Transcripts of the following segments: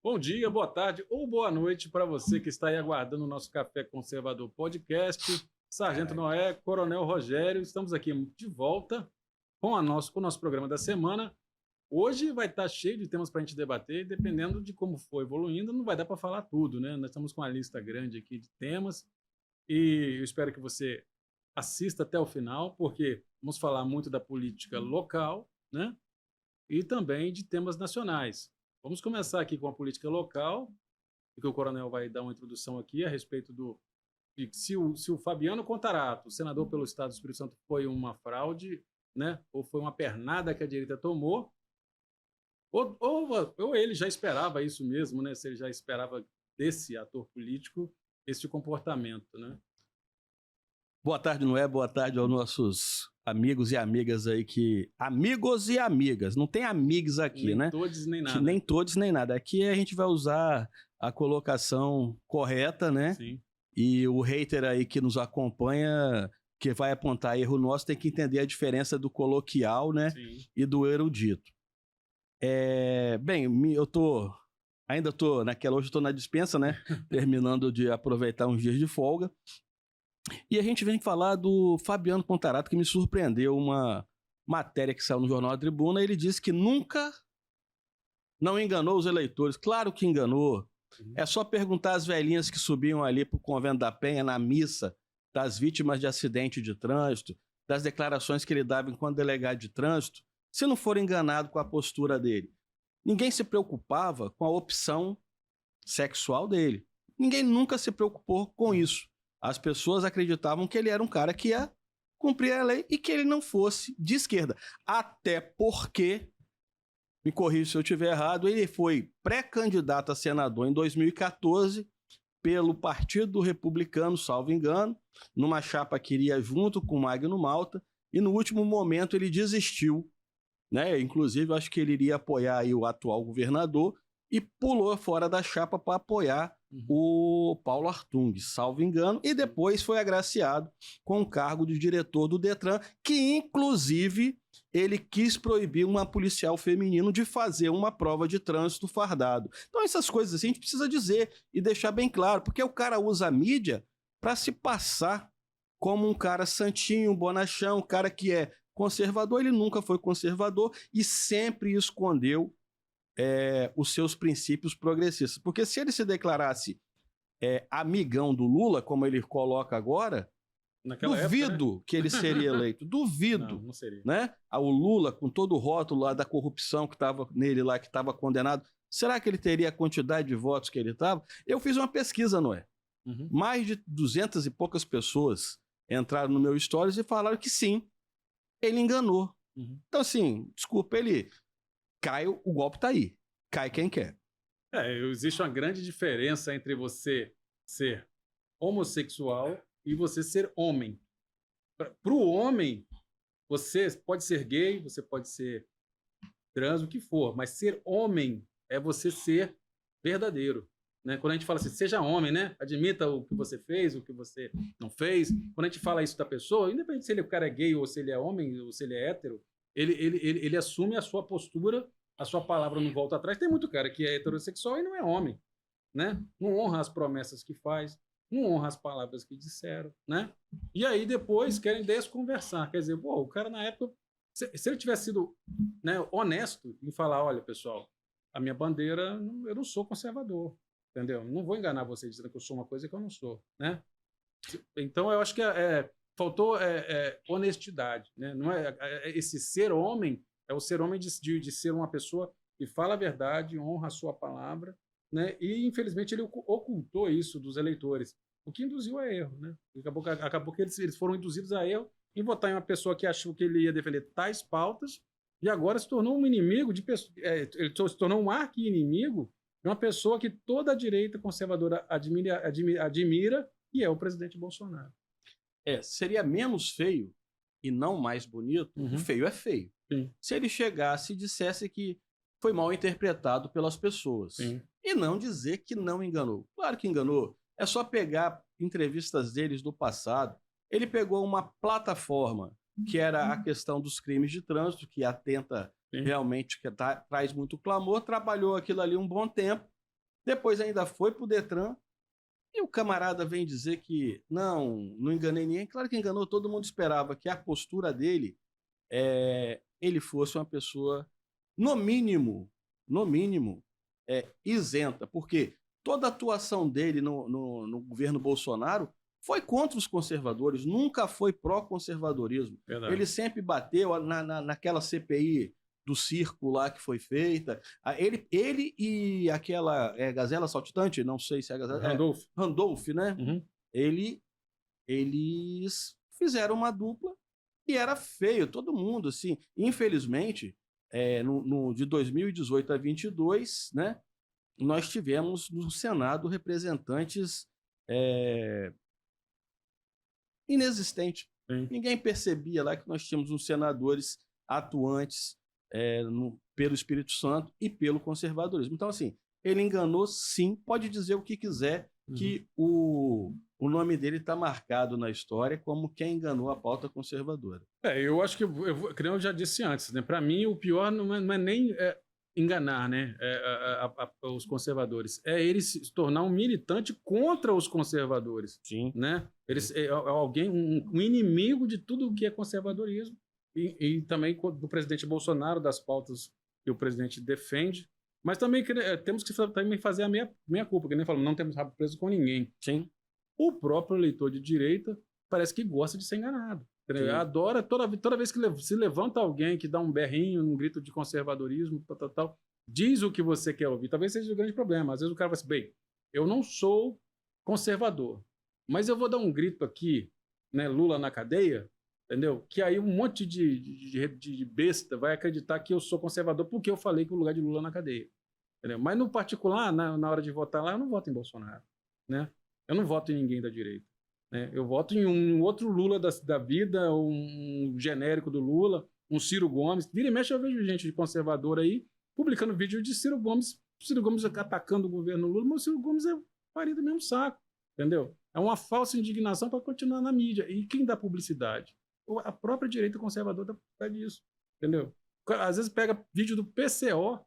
Bom dia, boa tarde ou boa noite para você que está aí aguardando o nosso Café Conservador Podcast. Sargento Noé, Coronel Rogério, estamos aqui de volta com o nosso programa da semana. Hoje vai estar cheio de temas para a gente debater, dependendo de como for evoluindo, não vai dar para falar tudo, né? Nós estamos com uma lista grande aqui de temas e eu espero que você assista até o final, porque vamos falar muito da política local, né? E também de temas nacionais. Vamos começar aqui com a política local, e que o Coronel vai dar uma introdução aqui a respeito de se o Fabiano Contarato, senador pelo Estado do Espírito Santo, foi uma fraude, né? Ou foi uma pernada que a direita tomou, ou ele já esperava isso mesmo, né? Se ele já esperava desse ator político esse comportamento, né? Boa tarde, Noé. Boa tarde aos nossos amigos e amigas aí que... Amigos e amigas. Não tem amigos aqui, nem né? Nem todos, nem nada. Nem todos, nem nada. Aqui a gente vai usar a colocação correta, né? Sim. E o hater aí que nos acompanha, que vai apontar erro nosso, tem que entender a diferença do coloquial, né? Sim. E do erudito. Bem, ainda tô naquela... Hoje eu tô na dispensa, né? Terminando de aproveitar uns dias de folga. E a gente vem falar do Fabiano Contarato, que me surpreendeu, uma matéria que saiu no Jornal da Tribuna. Ele disse que nunca não enganou os eleitores. Claro que enganou. É só perguntar às velhinhas que subiam ali para o Convento da Penha, na missa das vítimas de acidente de trânsito, das declarações que ele dava enquanto delegado de trânsito, se não for enganado com a postura dele. Ninguém se preocupava com a opção sexual dele. Ninguém nunca se preocupou com isso. As pessoas acreditavam que ele era um cara que ia cumprir a lei e que ele não fosse de esquerda. Até porque, me corrija se eu estiver errado, ele foi pré-candidato a senador em 2014 pelo Partido Republicano, salvo engano, numa chapa que iria junto com o Magno Malta, e no último momento ele desistiu, né? Inclusive, acho que ele iria apoiar aí o atual governador e pulou fora da chapa para apoiar o Paulo Artung, salvo engano, e depois foi agraciado com o cargo de diretor do Detran, que inclusive ele quis proibir uma policial feminino de fazer uma prova de trânsito fardado. Então essas coisas assim a gente precisa dizer e deixar bem claro, porque o cara usa a mídia para se passar como um cara santinho, bonachão, um cara que é conservador. Ele nunca foi conservador e sempre escondeu os seus princípios progressistas. Porque se ele se declarasse amigão do Lula, como ele coloca agora, duvido época, né? Que ele seria eleito. Duvido. Não seria. Né? O Lula, com todo o rótulo lá da corrupção que estava nele lá, que estava condenado, será que ele teria a quantidade de votos que ele estava? Eu fiz uma pesquisa, Noé. Mais de 200 e poucas pessoas entraram no meu stories e falaram que sim, ele enganou. Então, assim, desculpa, ele... Cai, o golpe tá aí. Cai quem quer. Existe uma grande diferença entre você ser homossexual e você ser homem. Para o homem, você pode ser gay, você pode ser trans, o que for, mas ser homem é você ser verdadeiro. Né? Quando a gente fala assim, seja homem, né? Admita o que você fez, o que você não fez. Quando a gente fala isso da pessoa, independente se o cara é gay ou se ele é homem ou se ele é hétero, ele assume a sua postura, a sua palavra não volta atrás. Tem muito cara que é heterossexual e não é homem, né? Não honra as promessas que faz, não honra as palavras que disseram, né? E aí depois querem desconversar. Quer dizer, o cara na época, se ele tivesse sido, né, honesto em falar, olha, pessoal, a minha bandeira, eu não sou conservador, entendeu? Não vou enganar vocês dizendo que eu sou uma coisa que eu não sou, né? Então eu acho que faltou honestidade, né? Não esse ser homem, é o ser homem de ser uma pessoa que fala a verdade, honra a sua palavra, né? E infelizmente ele ocultou isso dos eleitores, o que induziu a erro, né? Acabou que eles foram induzidos a erro em votar em uma pessoa que achou que ele ia defender tais pautas e agora se tornou um inimigo ele se tornou um arqui-inimigo de uma pessoa que toda a direita conservadora admira, e é o presidente Bolsonaro. Seria menos feio e não mais bonito. O feio é feio. Sim. Se ele chegasse e dissesse que foi mal interpretado pelas pessoas. Sim. E não dizer que não enganou. Claro que enganou. É só pegar entrevistas deles do passado. Ele pegou uma plataforma que era a questão dos crimes de trânsito, que atenta realmente, que traz muito clamor, trabalhou aquilo ali um bom tempo Depois ainda foi para o Detran. E o camarada vem dizer que não enganei ninguém. Claro que enganou, todo mundo esperava que a postura dele ele fosse uma pessoa, no mínimo, isenta, porque toda a atuação dele no governo Bolsonaro foi contra os conservadores, nunca foi pró-conservadorismo. Verdade. Ele sempre bateu naquela CPI do circo lá que foi feita. Ele e aquela Gazela Saltitante, não sei se é a Gazela... Randolph, né? Uhum. Eles fizeram uma dupla e era feio, todo mundo, assim. Infelizmente, de 2018 a 22, né, nós tivemos no Senado representantes inexistentes. Ninguém percebia lá que nós tínhamos uns senadores atuantes pelo Espírito Santo e pelo conservadorismo. Então, assim, ele enganou, sim, pode dizer o que quiser, que o nome dele está marcado na história como quem enganou a pauta conservadora. Eu acho que, como eu já disse antes, né? Para mim, o pior não é nem enganar, né? Os conservadores. É ele se tornar um militante contra os conservadores. Sim. Né? Alguém, um inimigo de tudo o que é conservadorismo. E também do presidente Bolsonaro, das pautas que o presidente defende. Mas também temos que também fazer a minha culpa, que nem falamos, não temos rabo preso com ninguém. Sim. O próprio eleitor de direita parece que gosta de ser enganado. Sim. Adora, toda vez que se levanta alguém que dá um berrinho, um grito de conservadorismo, tal, diz o que você quer ouvir. Talvez seja o grande problema. Às vezes o cara fala assim, bem, eu não sou conservador, mas eu vou dar um grito aqui, né, Lula na cadeia, entendeu? Que aí um monte de besta vai acreditar que eu sou conservador porque eu falei que o lugar de Lula na cadeia. Entendeu? Mas no particular, na hora de votar lá, eu não voto em Bolsonaro, né? Eu não voto em ninguém da direita, né? Eu voto em um outro Lula da vida, um genérico do Lula, um Ciro Gomes. Vira e mexe, eu vejo gente de conservador aí publicando vídeo de Ciro Gomes atacando o governo Lula, mas o Ciro Gomes é farinha do mesmo saco, entendeu? É uma falsa indignação para continuar na mídia. E quem dá publicidade? A própria direita conservadora dá publicidade disso, entendeu? Às vezes pega vídeo do PCO,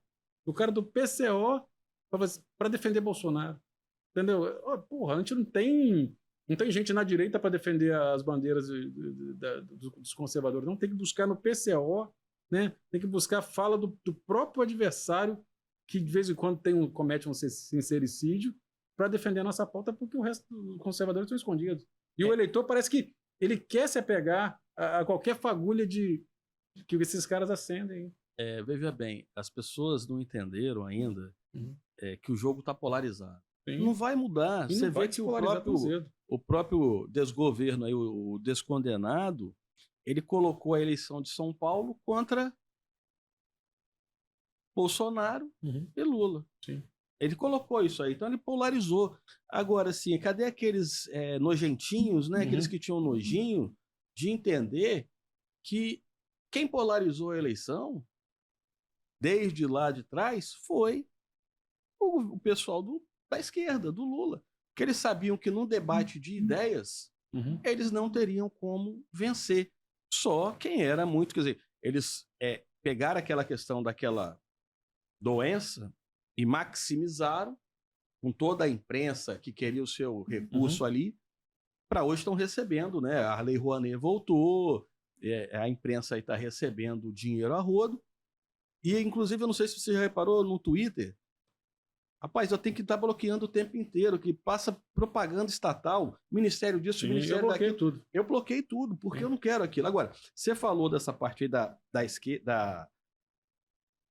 do cara do PCO, para defender Bolsonaro. Entendeu? Porra, a gente não tem gente na direita para defender as bandeiras dos conservadores. Não, tem que buscar no PCO, né? Tem que buscar a fala do próprio adversário, que de vez em quando comete um sincericídio, para defender a nossa pauta, porque o resto dos conservadores estão escondidos. E o eleitor parece que ele quer se apegar a qualquer fagulha que esses caras acendem. Veja bem, as pessoas não entenderam ainda que o jogo está polarizado. Sim. Não vai mudar. Você vê que o próprio desgoverno, aí, o descondenado, ele colocou a eleição de São Paulo contra Bolsonaro e Lula. Sim. Ele colocou isso aí, então ele polarizou. Agora, assim, cadê aqueles nojentinhos, né? Aqueles que tinham nojinho de entender que quem polarizou a eleição, desde lá de trás, foi o pessoal da esquerda, do Lula. Que eles sabiam que num debate de ideias, eles não teriam como vencer. Só quem era muito... Quer dizer, eles pegaram aquela questão daquela doença e maximizaram com toda a imprensa que queria o seu recurso ali, para hoje estão recebendo, né? A Lei Rouanet voltou, a imprensa está recebendo dinheiro a rodo, e inclusive, eu não sei se você já reparou no Twitter, rapaz, eu tenho que estar bloqueando o tempo inteiro, que passa propaganda estatal, Ministério disso, Ministério daquilo. Tudo. Eu bloqueei tudo, porque eu não quero aquilo. Agora, você falou dessa parte aí da esquerda,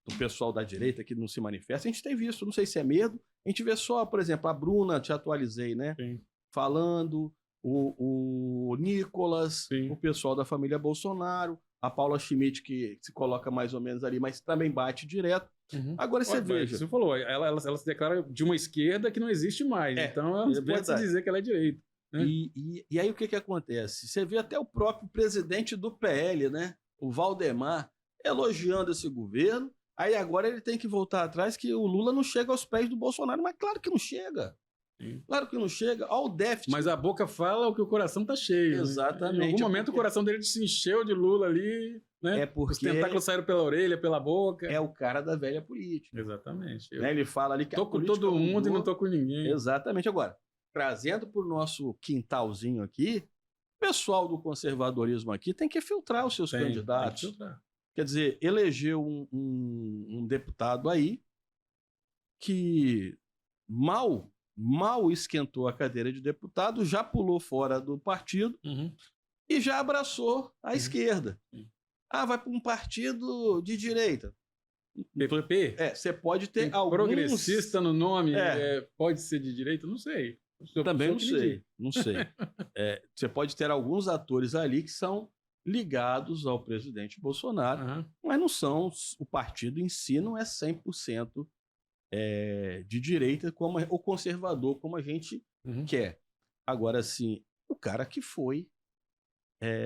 do pessoal da direita que não se manifesta, a gente tem visto, não sei se é medo, a gente vê só, por exemplo, a Bruna, te atualizei, né? Sim. Falando, o Nicolas, o pessoal da família Bolsonaro, a Paula Schmidt, que se coloca mais ou menos ali, mas também bate direto. Agora você veja. Você falou, ela se declara de uma esquerda que não existe mais, então ela não pode se dizer que ela é direita. Né? E aí o que acontece? Você vê até o próprio presidente do PL, né? O Valdemar, elogiando esse governo. Aí agora ele tem que voltar atrás que o Lula não chega aos pés do Bolsonaro, mas claro que não chega. Sim. Claro que não chega ao déficit. Mas a boca fala o que o coração tá cheio. Né? Exatamente. Em algum momento o coração dele se encheu de Lula ali, né? É porque os tentáculos saíram pela orelha, pela boca. é o cara da velha política. Exatamente. Né? Ele fala ali que tô com todo mundo e não tô com ninguém. Exatamente. Agora, trazendo para o nosso quintalzinho aqui, o pessoal do conservadorismo aqui tem que filtrar os seus candidatos. Tem que filtrar. Quer dizer, elegeu um deputado aí que mal esquentou a cadeira de deputado, já pulou fora do partido e já abraçou a esquerda. Ah, vai para um partido de direita. PP? Você pode ter alguns... Progressista no nome, pode ser de direita? Não sei. Também não sei. Você pode ter alguns atores ali que são ligados ao presidente Bolsonaro, mas não são, o partido em si não é 100% de direita ou conservador, como a gente quer. Agora, sim, o cara que foi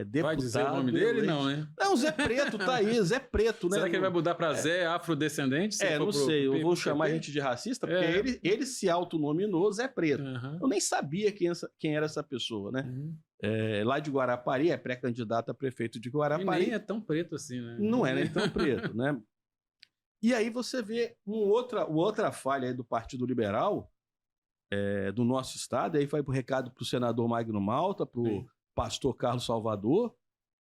deputado... Vai dizer o nome dele? Não, né? Não, Zé Preto tá aí, Zé Preto, né? Será que ele vai mudar para Zé afrodescendente? Não sei, eu vou chamar a gente de racista, porque ele se autonominou Zé Preto. Eu nem sabia quem era essa pessoa, né? Lá de Guarapari, é pré-candidato a prefeito de Guarapari. E nem é tão preto assim, né? Não é nem tão preto, né? E aí você vê outra falha aí do Partido Liberal, do nosso estado, aí vai o recado para o senador Magno Malta, para o pastor Carlos Salvador,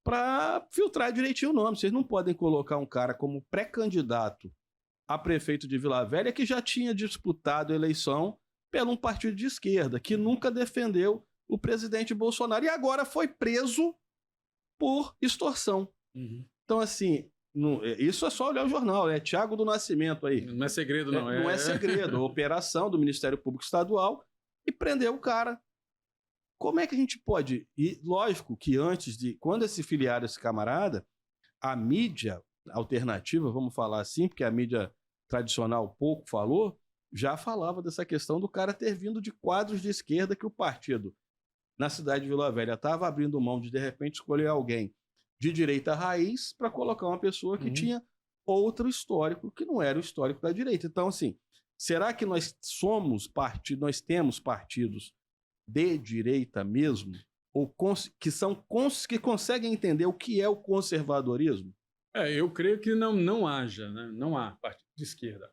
para filtrar direitinho o nome. Vocês não podem colocar um cara como pré-candidato a prefeito de Vila Velha que já tinha disputado a eleição pelo um partido de esquerda, que nunca defendeu o presidente Bolsonaro e agora foi preso por extorsão. Então, assim, isso é só olhar o jornal, é Tiago do Nascimento aí. Não é segredo, não. Não é segredo. Operação do Ministério Público Estadual e prendeu o cara. Como é que a gente pode... E lógico que quando se filiaram esse camarada, a mídia alternativa, vamos falar assim, porque a mídia tradicional pouco falou, já falava dessa questão do cara ter vindo de quadros de esquerda que o partido, na cidade de Vila Velha, estava abrindo mão de repente, escolher alguém de direita raiz para colocar uma pessoa que tinha outro histórico, que não era o histórico da direita. Então, assim, será que nós temos partidos de direita mesmo, ou que conseguem entender o que é o conservadorismo? Eu creio que não haja, né? Não há partido de esquerda.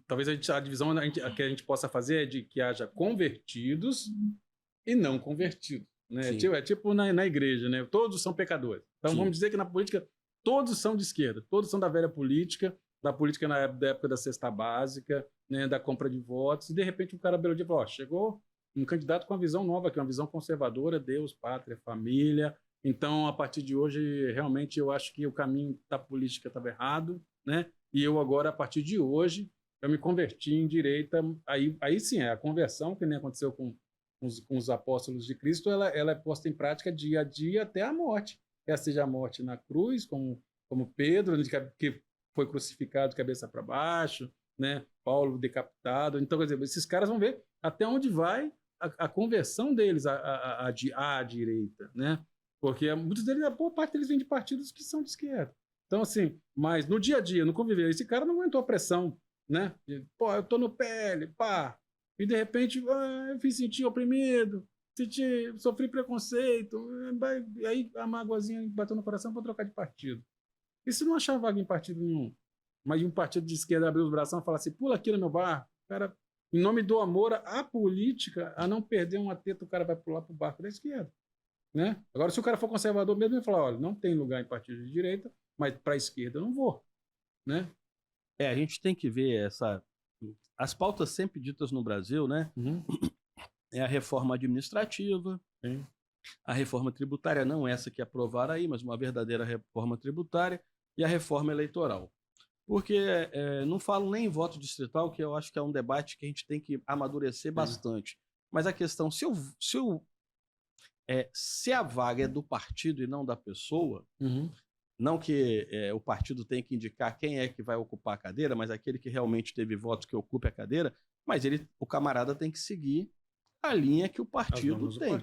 Talvez a divisão que a gente possa fazer é de que haja convertidos e não convertidos. Né? É tipo na igreja, né? Todos são pecadores. Então vamos dizer que na política todos são de esquerda, todos são da velha política, da política da época da cesta básica, né? Da compra de votos, e de repente o cara belo dia falou, chegou um candidato com uma visão nova, que é uma visão conservadora, Deus, pátria, família. Então, a partir de hoje, realmente eu acho que o caminho da política estava errado, né? E eu agora, a partir de hoje, eu me converti em direita. Aí sim, a conversão, que nem aconteceu com os apóstolos de Cristo, ela é posta em prática dia a dia até a morte. Quer seja a morte na cruz, como Pedro, que foi crucificado de cabeça para baixo, né? Paulo decapitado. Então, quer dizer, esses caras vão ver até onde vai a conversão deles à direita, né? Porque muitos deles, a boa parte deles vem de partidos que são de esquerda. Então, assim, mas no dia a dia, no conviver, esse cara não aguentou a pressão, né? Eu tô no PL, pá. E de repente, eu me senti oprimido, sofri preconceito, aí a mágoazinha bateu no coração, vou trocar de partido. E se não achar vaga em partido nenhum, mas um partido de esquerda abrir os braços e falar assim, pula aqui no meu barco, cara, em nome do amor à política, a não perder uma teta, o cara vai pular pro barco da esquerda. Né? Agora, se o cara for conservador mesmo, ele vai falar, olha, não tem lugar em partido de direita, mas para a esquerda eu não vou. Né? A gente tem que ver as pautas sempre ditas no Brasil, né? É a reforma administrativa, a reforma tributária, não essa que aprovaram aí, mas uma verdadeira reforma tributária, e a reforma eleitoral. Porque não falo nem em voto distrital, que eu acho que é um debate que a gente tem que amadurecer bastante. Mas a questão, se a vaga é do partido e não da pessoa, não que o partido tem que indicar quem é que vai ocupar a cadeira, mas aquele que realmente teve votos que ocupe a cadeira, mas o camarada tem que seguir a linha que o partido tem.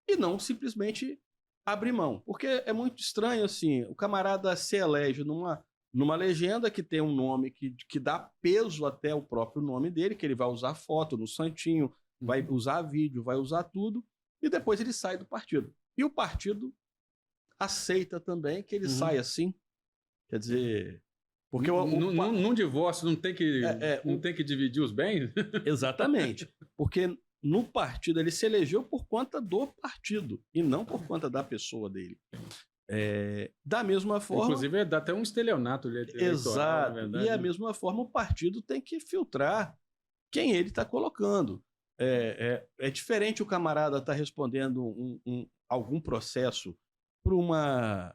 E não simplesmente abrir mão. Porque é muito estranho, assim, o camarada se elege numa legenda que tem um nome que dá peso até o próprio nome dele, que ele vai usar foto no santinho, vai usar vídeo, vai usar tudo, e depois ele sai do partido. E o partido aceita também que ele saia assim. Quer dizer... Porque num divórcio não tem que dividir os bens? Exatamente. Porque no partido ele se elegeu por conta do partido e não por conta da pessoa dele. Da mesma forma... Inclusive, dá até um estelionato eleitoral. Exato. E da mesma forma, o partido tem que filtrar quem ele está colocando. É diferente o camarada estar respondendo algum processo por uma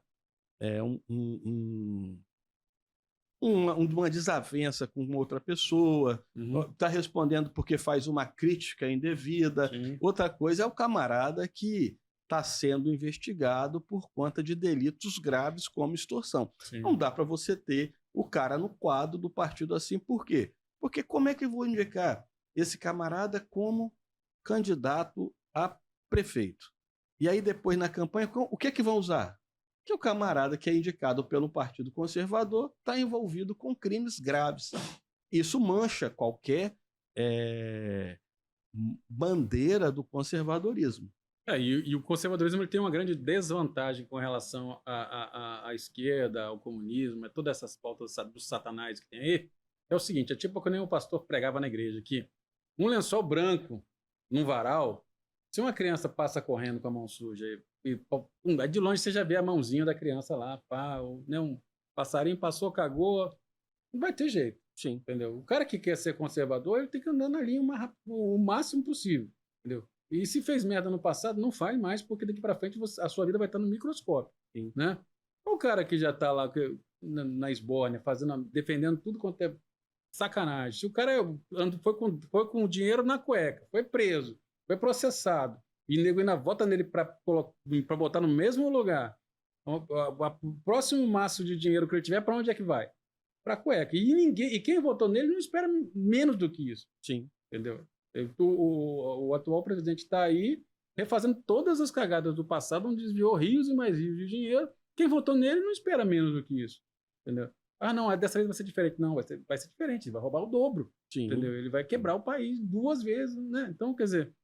desavença com outra pessoa, está respondendo porque faz uma crítica indevida. Sim. Outra coisa é o camarada que está sendo investigado por conta de delitos graves como extorsão. Sim. Não dá para você ter o cara no quadro do partido assim. Por quê? Porque como é que eu vou indicar esse camarada como candidato a prefeito? E aí depois na campanha, o que é que vão usar? Que o camarada que é indicado pelo Partido Conservador está envolvido com crimes graves. Isso mancha qualquer bandeira do conservadorismo. E o conservadorismo ele tem uma grande desvantagem com relação à esquerda, ao comunismo, todas essas pautas dos satanás que tem aí. É o seguinte, é tipo quando o pastor pregava na igreja, que um lençol branco num varal, se uma criança passa correndo com a mão suja e de longe você já vê a mãozinha da criança lá, um passarinho passou, cagou, não vai ter jeito. Sim. Entendeu? O cara que quer ser conservador, ele tem que andar na linha o máximo possível, entendeu? E se fez merda no passado, não faz mais, porque daqui para frente a sua vida vai estar no microscópio. Sim. Né? O cara que já está lá na esbórnia, defendendo tudo quanto é sacanagem. Se o cara foi com o dinheiro na cueca, foi preso, foi processado, e nego ainda vota nele para botar no mesmo lugar, o próximo maço de dinheiro que ele tiver, para onde é que vai? Para a cueca. E quem votou nele não espera menos do que isso. Sim. Entendeu? O atual presidente está aí refazendo todas as cagadas do passado, onde desviou rios e mais rios de dinheiro. Quem votou nele não espera menos do que isso. Entendeu? Não, dessa vez vai ser diferente. Não, vai ser diferente, ele vai roubar o dobro. Sim. Entendeu? Ele vai quebrar o país 2 vezes, né? Então, quer dizer,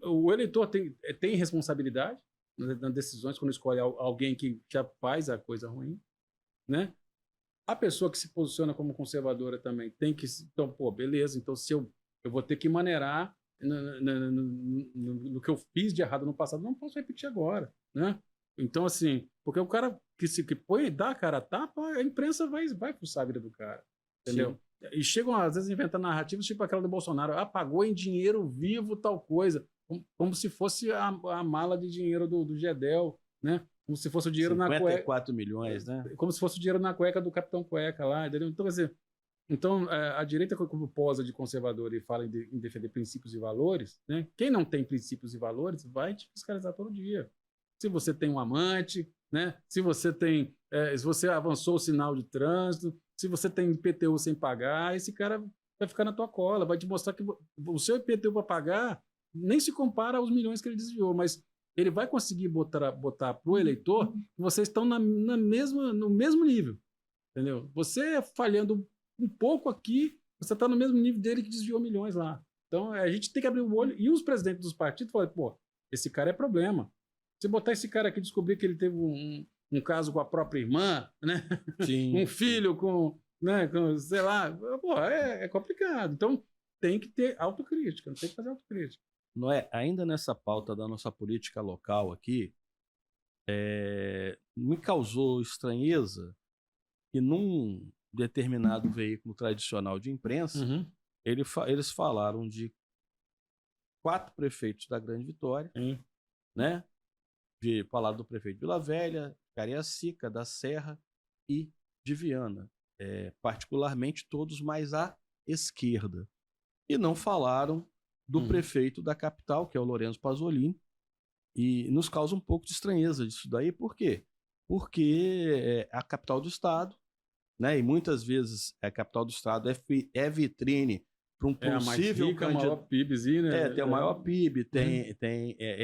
o eleitor tem responsabilidade nas decisões quando escolhe alguém que já faz a coisa ruim, né? A pessoa que se posiciona como conservadora também tem que... Então, beleza, então se eu vou ter que maneirar no que eu fiz de errado no passado, não posso repetir agora, né? Então, assim, porque o cara que dá a cara a tapa, a imprensa vai fuçar a vida do cara, entendeu? Sim. E chegam, às vezes, a inventar narrativas tipo aquela do Bolsonaro, pagou em dinheiro vivo tal coisa, como se fosse a mala de dinheiro do Gedel, né? Como se fosse o dinheiro na cueca. 54 milhões, né? Como se fosse o dinheiro na cueca do Capitão Cueca lá, entendeu? Então, quer dizer, a direita, como posa de conservador e fala em defender princípios e valores, né? Quem não tem princípios e valores vai te fiscalizar todo dia. Se você tem um amante, né? Se você avançou o sinal de trânsito, se você tem IPTU sem pagar, esse cara vai ficar na tua cola, vai te mostrar que o seu IPTU para pagar nem se compara aos milhões que ele desviou, mas ele vai conseguir botar para o eleitor que vocês estão no mesmo nível, entendeu? Você falhando um pouco aqui, você está no mesmo nível dele que desviou milhões lá. Então, a gente tem que abrir o olho. E os presidentes dos partidos falam, esse cara é problema. Se botar esse cara aqui e descobrir que ele teve um caso com a própria irmã, né? Sim. Um filho né? Sei lá, é complicado. Então, tem que ter autocrítica, não tem que fazer autocrítica. Noé, ainda nessa pauta da nossa política local aqui, me causou estranheza que num determinado veículo tradicional de imprensa, eles falaram de 4 prefeitos da Grande Vitória, né? Falaram do prefeito de Vila Velha, Cariacica, da Serra e de Viana, particularmente todos mais à esquerda. E não falaram do prefeito da capital, que é o Lorenzo Pasolini, e nos causa um pouco de estranheza disso daí. Por quê? Porque é a capital do estado, né? E muitas vezes a capital do estado é vitrine para um possível candidato. É o maior PIBzinho, né? Tem o maior PIB,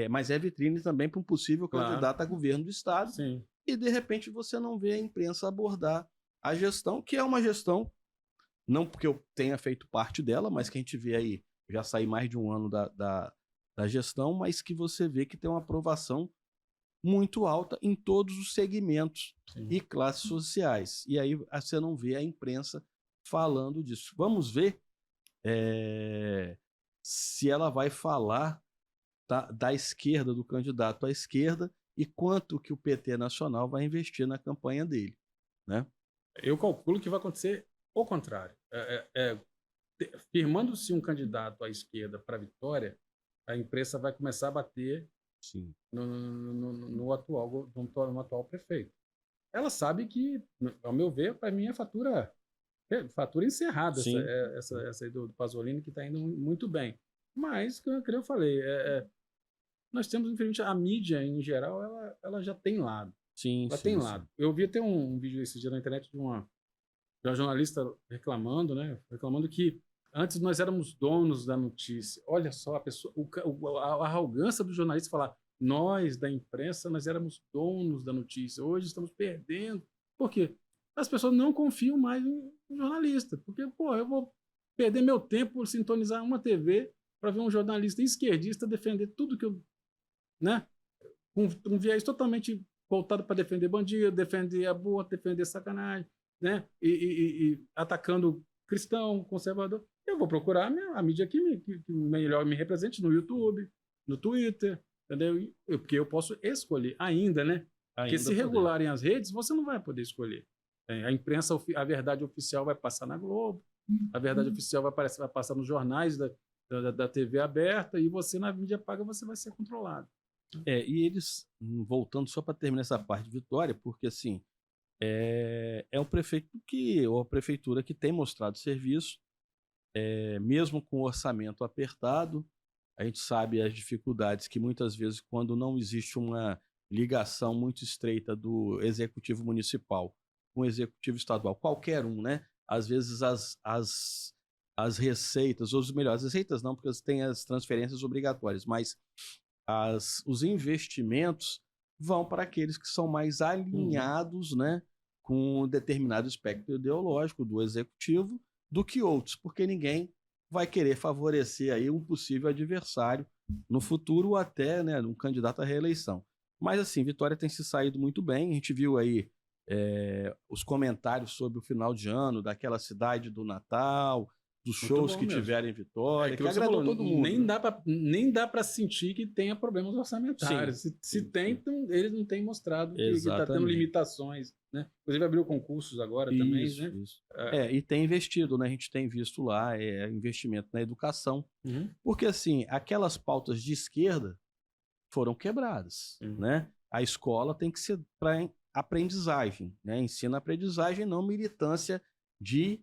mas é vitrine também para um possível candidato a governo do estado. Sim. E de repente você não vê a imprensa abordar a gestão, que é uma gestão, não porque eu tenha feito parte dela, mas que a gente vê aí, já saí mais de um ano da gestão, mas que você vê que tem uma aprovação muito alta em todos os segmentos Sim. e classes sociais. E aí você não vê a imprensa falando disso. Vamos ver se ela vai falar da esquerda, do candidato à esquerda, e quanto que o PT Nacional vai investir na campanha dele, né? Eu calculo que vai acontecer o contrário. Firmando-se um candidato à esquerda para a vitória, a imprensa vai começar a bater Sim. no atual prefeito. Ela sabe que, ao meu ver, para mim é fatura encerrada, Sim. essa aí do Pasolini, que está indo muito bem. Mas, como eu falei, nós temos, infelizmente, a mídia em geral, ela já tem lado. Sim, Ela sim, tem sim. lado. Eu vi até um vídeo esse dia na internet de uma jornalista reclamando, né? Reclamando que antes nós éramos donos da notícia. Olha só a pessoa, a arrogância do jornalista falar: nós da imprensa nós éramos donos da notícia. Hoje estamos perdendo. Por quê? As pessoas não confiam mais em jornalista, porque pô, eu vou perder meu tempo por sintonizar uma TV para ver um jornalista esquerdista defender tudo que eu, né? Um viés totalmente voltado para defender bandido, defender aborto, defender sacanagem, né? E atacando cristão, conservador. Eu vou procurar a mídia que melhor me represente no YouTube, no Twitter, entendeu? Porque eu posso escolher ainda, né? Porque se regularem as redes, você não vai poder escolher. A imprensa, a verdade oficial vai passar na Globo, a verdade oficial vai passar nos jornais da TV aberta, e você, na mídia paga, você vai ser controlado. E eles, voltando só para terminar essa parte de Vitória, porque assim, é um prefeito ou a prefeitura que tem mostrado serviço, mesmo com o orçamento apertado. A gente sabe as dificuldades que muitas vezes, quando não existe uma ligação muito estreita do executivo municipal com o executivo estadual, qualquer um, né? Às vezes as receitas, ou melhores, as receitas não, porque tem as transferências obrigatórias, mas os investimentos vão para aqueles que são mais alinhados, né, com um determinado espectro ideológico do executivo do que outros, porque ninguém vai querer favorecer aí um possível adversário no futuro, ou até, né, um candidato à reeleição. Mas assim, Vitória tem se saído muito bem. A gente viu aí os comentários sobre o final de ano daquela cidade do Natal, dos shows que tiveram em Vitória, que agradou todo mundo. Nem dá para sentir que tenha problemas orçamentários. Se tem, eles não têm mostrado que está tendo limitações, né? Inclusive abriu concursos agora também, né? Isso. E tem investido, né? A gente tem visto lá investimento na educação. Porque assim, aquelas pautas de esquerda foram quebradas, né? A escola tem que ser para aprendizagem, né? Ensino-aprendizagem, não militância de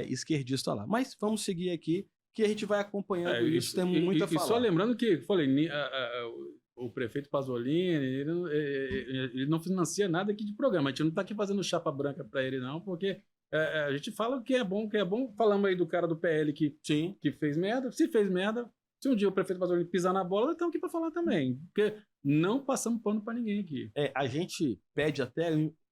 esquerdista lá. Mas vamos seguir aqui, que a gente vai acompanhando isso, temos muito a falar. E só lembrando que, falei, o prefeito Pasolini, ele não financia nada aqui de programa. A gente não está aqui fazendo chapa branca para ele, não, porque a gente fala o que é bom, Falamos aí do cara do PL que fez merda. Se fez merda, se um dia o prefeito Pasolini pisar na bola, nós estamos aqui para falar também. Porque não passamos pano para ninguém aqui. A gente pede até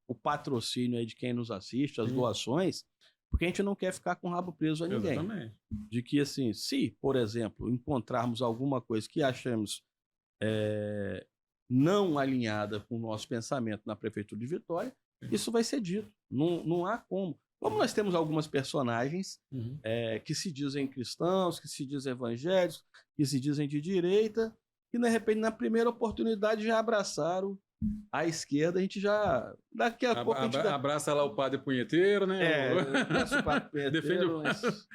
o patrocínio aí de quem nos assiste, as doações, porque a gente não quer ficar com o rabo preso a ninguém. Exatamente. De que, assim, se, por exemplo, encontrarmos alguma coisa que achamos não alinhada com o nosso pensamento na Prefeitura de Vitória, isso vai ser dito. Não há como. Como nós temos algumas personagens que se dizem cristãos, que se dizem evangélicos, que se dizem de direita, e, de repente, na primeira oportunidade, já abraçaram a esquerda. A gente já... Daqui a pouco a gente abraça lá o padre punheteiro, né? Abraça o padre punheteiro.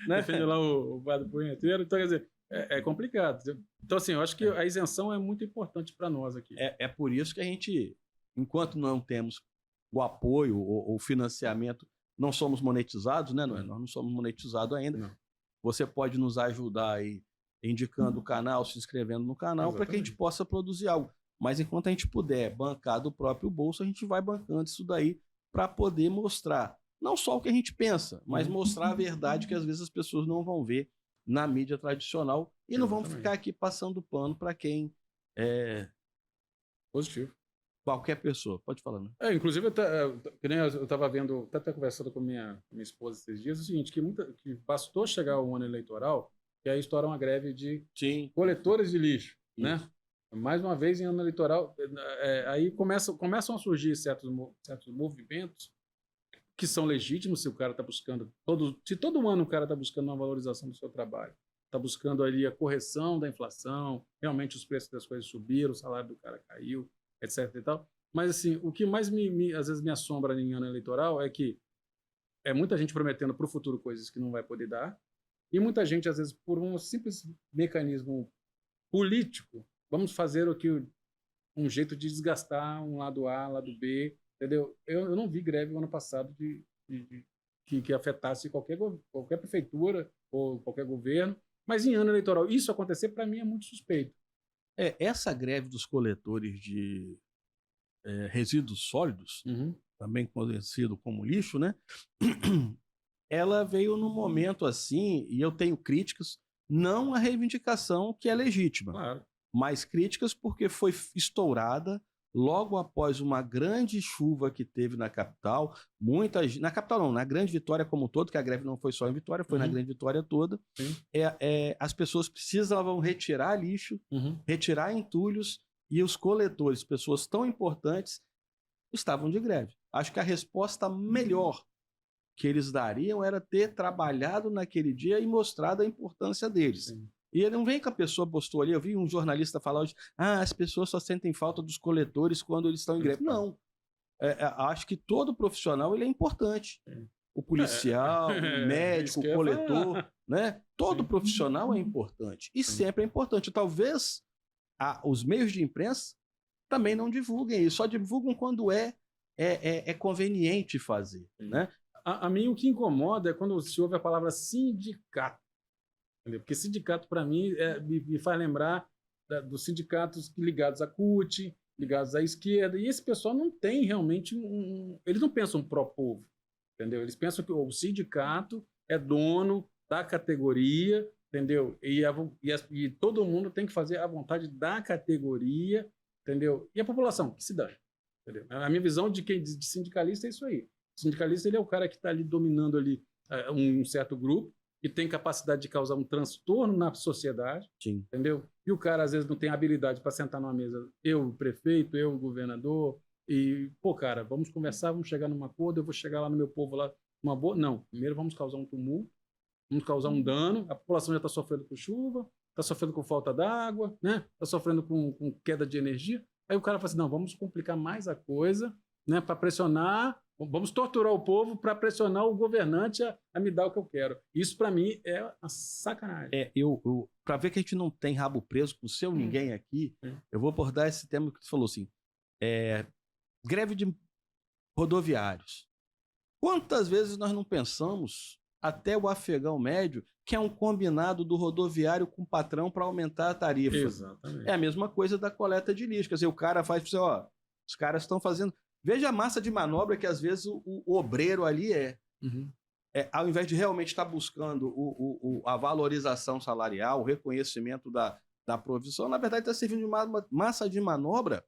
Defende lá o padre punheteiro. Então, quer dizer, é complicado. Então, assim, eu acho que a isenção é muito importante para nós aqui. É por isso que a gente, enquanto não temos o apoio ou o financiamento, não somos monetizados, né? Nós não somos monetizados ainda. Não. Você pode nos ajudar aí indicando o canal, se inscrevendo no canal, para que a gente possa produzir algo. Mas enquanto a gente puder bancar do próprio bolso, a gente vai bancando isso daí para poder mostrar não só o que a gente pensa, mas mostrar a verdade que às vezes as pessoas não vão ver na mídia tradicional e não vão ficar aqui passando pano para quem positivo. Qualquer pessoa, pode falar, né? Inclusive, que nem eu estava vendo, até conversando com minha esposa esses dias, é o seguinte, que bastou chegar o ano eleitoral, que aí estoura uma greve de Sim. coletores de lixo, Isso. né? Mais uma vez, em ano eleitoral, aí começam a surgir certos movimentos que são legítimos se o cara está buscando, se todo ano o cara está buscando uma valorização do seu trabalho, está buscando ali a correção da inflação, realmente os preços das coisas subiram, o salário do cara caiu, etc e tal. Mas, assim, o que mais às vezes me assombra em ano eleitoral é que é muita gente prometendo para o futuro coisas que não vai poder dar, e muita gente, às vezes, por um simples mecanismo político, vamos fazer um jeito de desgastar um lado A, lado B, entendeu? Eu não vi greve no ano passado que afetasse qualquer prefeitura ou qualquer governo, mas em ano eleitoral isso acontecer, para mim, é muito suspeito. Essa greve dos coletores de resíduos sólidos, também conhecido como lixo, né? Ela veio num momento assim, e eu tenho críticas, não a reivindicação que é legítima, Claro. mas críticas porque foi estourada logo após uma grande chuva que teve na capital. Na capital não, na Grande Vitória como um todo, que a greve não foi só em Vitória, foi na Grande Vitória toda. As pessoas precisavam retirar lixo, retirar entulhos, e os coletores, pessoas tão importantes, estavam de greve. Acho que a resposta melhor que eles dariam era ter trabalhado naquele dia e mostrado a importância deles. Sim. E ele não vem que a pessoa postou ali, eu vi um jornalista falar hoje, as pessoas só sentem falta dos coletores quando eles estão em greve. Não. Acho que todo profissional ele é importante. O policial, o médico, o coletor, né? Todo profissional é importante. E sempre é importante. Talvez os meios de imprensa também não divulguem isso, só divulgam quando é conveniente fazer, né? A mim o que incomoda é quando se ouve a palavra sindicato. Entendeu? Porque sindicato, para mim, me faz lembrar dos sindicatos ligados à CUT, ligados à esquerda, e esse pessoal não tem realmente eles não pensam pró-povo, entendeu? Eles pensam que o sindicato é dono da categoria, entendeu? E todo mundo tem que fazer a vontade da categoria, entendeu? E a população, que se dane, entendeu? A minha visão de sindicalista é isso aí. O sindicalista, ele é o cara que está ali dominando ali um certo grupo, que tem capacidade de causar um transtorno na sociedade, Sim. Entendeu? E o cara, às vezes, não tem habilidade para sentar numa mesa, eu, o prefeito, eu, o governador, e, cara, vamos conversar, vamos chegar num acordo, eu vou chegar lá no meu povo lá, uma boa... Não, primeiro vamos causar um tumulto, vamos causar um dano, a população já está sofrendo com chuva, está sofrendo com falta d'água, né? Está sofrendo com queda de energia, aí o cara fala assim, não, vamos complicar mais a coisa, né? Para pressionar... Vamos torturar o povo para pressionar o governante a me dar o que eu quero. Isso, para mim, é uma sacanagem. Para ver que a gente não tem rabo preso com o seu ninguém aqui, eu vou abordar esse tema que você falou assim. Greve de rodoviários. Quantas vezes nós não pensamos, até o afegão médio, que é um combinado do rodoviário com o patrão para aumentar a tarifa? Exatamente. É a mesma coisa da coleta de lixo. Quer dizer, o cara faz para você, os caras estão fazendo... Veja a massa de manobra que, às vezes, o obreiro ali ao invés de realmente estar buscando a valorização salarial, o reconhecimento da profissão, na verdade, está servindo de uma massa de manobra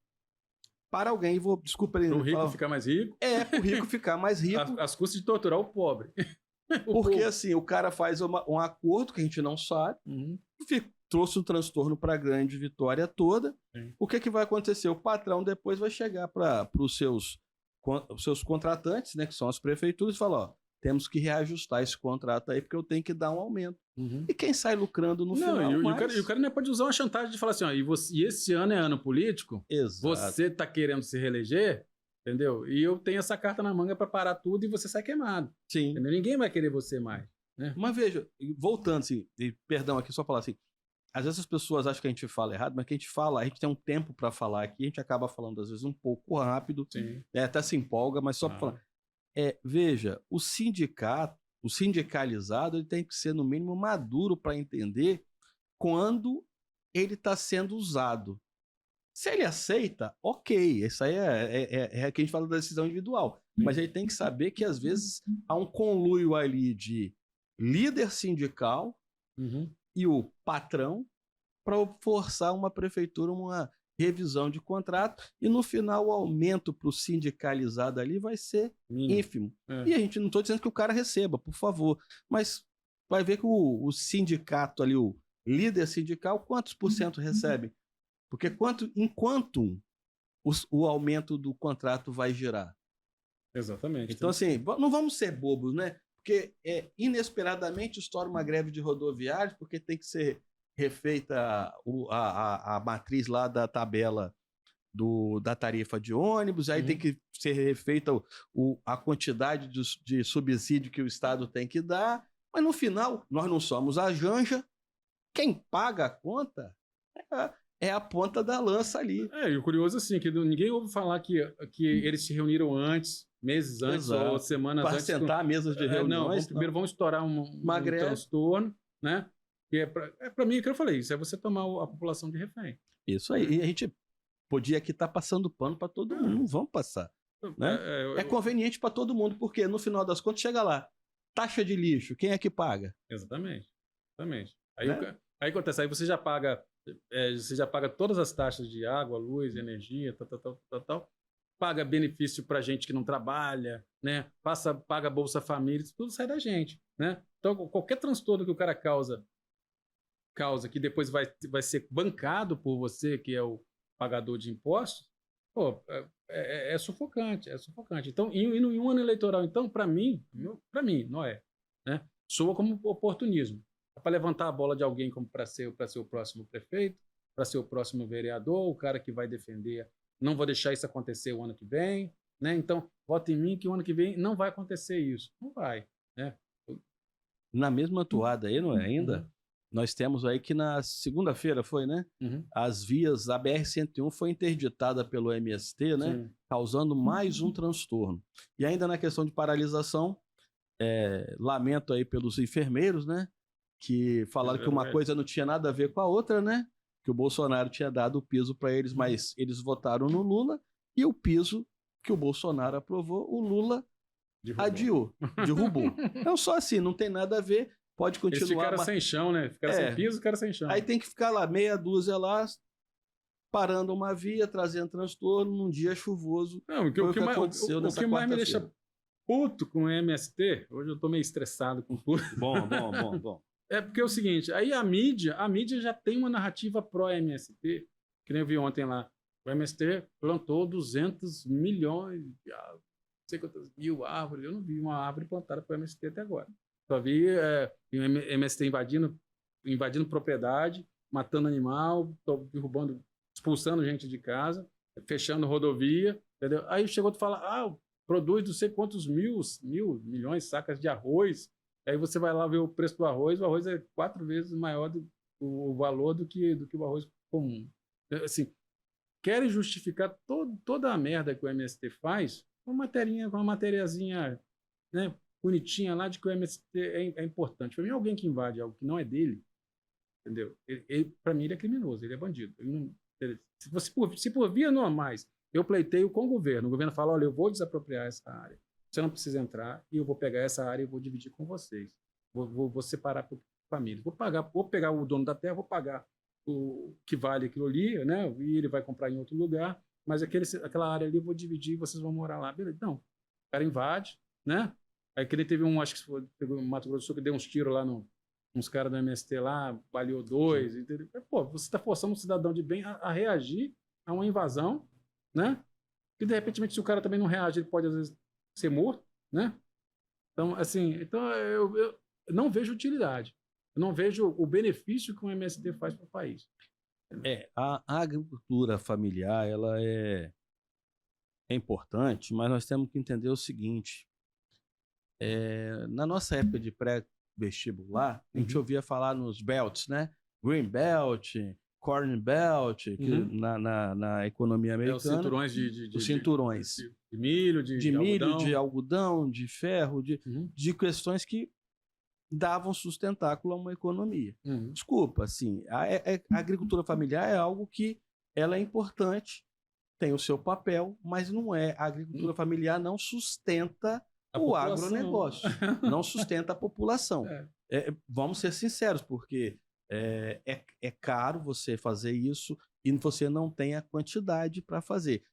para alguém. Desculpa ele. Para o rico ficar mais rico. Para o rico ficar mais rico. Às custas de torturar o pobre. Porque, assim, o cara faz um acordo que a gente não sabe, trouxe um transtorno para a Grande Vitória toda. O que vai acontecer? O patrão depois vai chegar para os seus contratantes, né, que são as prefeituras, e falar, temos que reajustar esse contrato aí, porque eu tenho que dar um aumento. E quem sai lucrando no final? E o cara não pode usar uma chantagem de falar assim, e esse ano é ano político, você está querendo se reeleger, entendeu? E eu tenho essa carta na manga para parar tudo e você sai queimado. Sim. Entendeu? Ninguém vai querer você mais. Né? Mas veja, voltando assim, perdão aqui, só falar assim, às vezes as pessoas acham que a gente fala errado, mas que a gente tem um tempo para falar aqui, a gente acaba falando às vezes um pouco rápido, até se empolga, mas só para falar. Veja, o sindicalizado, ele tem que ser no mínimo maduro para entender quando ele está sendo usado. Se ele aceita, ok, isso aí é que a gente fala da decisão individual, mas ele tem que saber que às vezes há um conluio ali de líder sindical e o patrão para forçar uma prefeitura, revisão de contrato, e no final o aumento para o sindicalizado ali vai ser ínfimo. E a gente não estou dizendo que o cara receba, por favor, mas vai ver que o sindicato ali, o líder sindical, quantos por cento recebe? Porque enquanto o aumento do contrato vai girar? Exatamente. Então, assim, não vamos ser bobos, né? Porque inesperadamente estoura uma greve de rodoviários, porque tem que ser refeita a matriz lá da tabela da tarifa de ônibus, aí tem que ser refeita a quantidade de subsídio que o Estado tem que dar, mas no final nós não somos a Janja, quem paga a conta é a ponta da lança ali. E o curioso assim, que ninguém ouve falar que eles se reuniram antes, meses antes, ou semanas para antes. Para sentar mesas de reuniões. Primeiro vamos estourar um transtorno, né? Que para mim, que eu falei, isso é você tomar a população de refém. Isso aí. E a gente podia aqui estar passando pano para todo mundo, não vamos passar. Né? É conveniente para todo mundo, porque no final das contas chega lá, taxa de lixo, quem é que paga? Exatamente. Aí acontece, aí você já paga todas as taxas de água, luz, energia, tal. Paga benefício para gente que não trabalha, né? Paga Bolsa Família, isso tudo sai da gente, né? Então, qualquer transtorno que o cara causa que depois vai ser bancado por você, que é o pagador de impostos, pô, é sufocante, é sufocante. Então, em um ano eleitoral, então, para mim, não é, né? Soa como oportunismo. Para levantar a bola de alguém como para ser o próximo prefeito, para ser o próximo vereador, o cara que vai defender, não vou deixar isso acontecer o ano que vem, né? Então, vota em mim que o ano que vem não vai acontecer isso. Não vai, né? Na mesma toada aí, não é ainda? Nós temos aí que na segunda-feira foi, né? As vias, a BR-101 foi interditada pelo MST, né? Sim. Causando mais um transtorno. E ainda na questão de paralisação, lamento aí pelos enfermeiros, né? Que falaram que uma coisa não tinha nada a ver com a outra, né? Que o Bolsonaro tinha dado o piso para eles, mas eles votaram no Lula, e o piso que o Bolsonaro aprovou, o Lula derrubou. Então, só assim, não tem nada a ver. Pode continuar. Eles ficaram sem chão, né? Ficaram sem piso, ficaram sem chão. Aí tem que ficar lá, meia dúzia lá, parando uma via, trazendo transtorno num dia chuvoso. Não, o que mais me deixa puto com o MST, hoje eu tô meio estressado com tudo. Bom. É porque é o seguinte, aí a mídia já tem uma narrativa pró-MST, que nem eu vi ontem lá. O MST plantou 200 milhões, não sei quantas mil árvores. Eu não vi uma árvore plantada para o MST até agora. Só vi o MST invadindo propriedade, matando animal, derrubando, expulsando gente de casa, fechando rodovia, entendeu? Aí chegou a falar, produz não sei quantos milhões, sacas de arroz. Aí você vai lá ver o preço do arroz, o arroz é 4 vezes maior o valor do que o arroz comum. Assim, querem justificar toda a merda que o MST faz com uma matériazinha, né, bonitinha lá de que o MST é importante. Para mim, alguém que invade algo que não é dele, entendeu? Para mim, ele é criminoso, ele é bandido. Se por via normais, eu pleiteio com o governo fala, olha, eu vou desapropriar essa área, você não precisa entrar, e eu vou pegar essa área e vou dividir com vocês. Vou separar por família. Vou pegar o dono da terra, vou pagar o que vale aquilo ali, né? E ele vai comprar em outro lugar, mas aquela área ali eu vou dividir e vocês vão morar lá. Beleza? Não. O cara invade, né? Aí que ele teve acho que foi no Mato Grosso do Sul, que deu uns tiros lá uns caras do MST lá, baleou 2. Entendeu? Pô, você está forçando um cidadão de bem a reagir a uma invasão, né? E de repente, se o cara também não reage, ele pode às vezes ser morto, né? Então, assim, eu não vejo utilidade. Eu não vejo o benefício que o MST faz para o país. A agricultura familiar, ela é importante, mas nós temos que entender o seguinte. Na nossa época de pré-vestibular, a gente ouvia falar nos belts, né? Green Belt, Corn Belt, que na economia americana. Os cinturões os cinturões. De milho, de algodão, de ferro, de questões que davam sustentáculo a uma economia. Desculpa, assim, a agricultura familiar é algo que ela é importante, tem o seu papel, mas não é. A agricultura familiar não sustenta o agronegócio, não sustenta a população. Vamos ser sinceros, porque é caro você fazer isso, e você não tem a quantidade para fazer.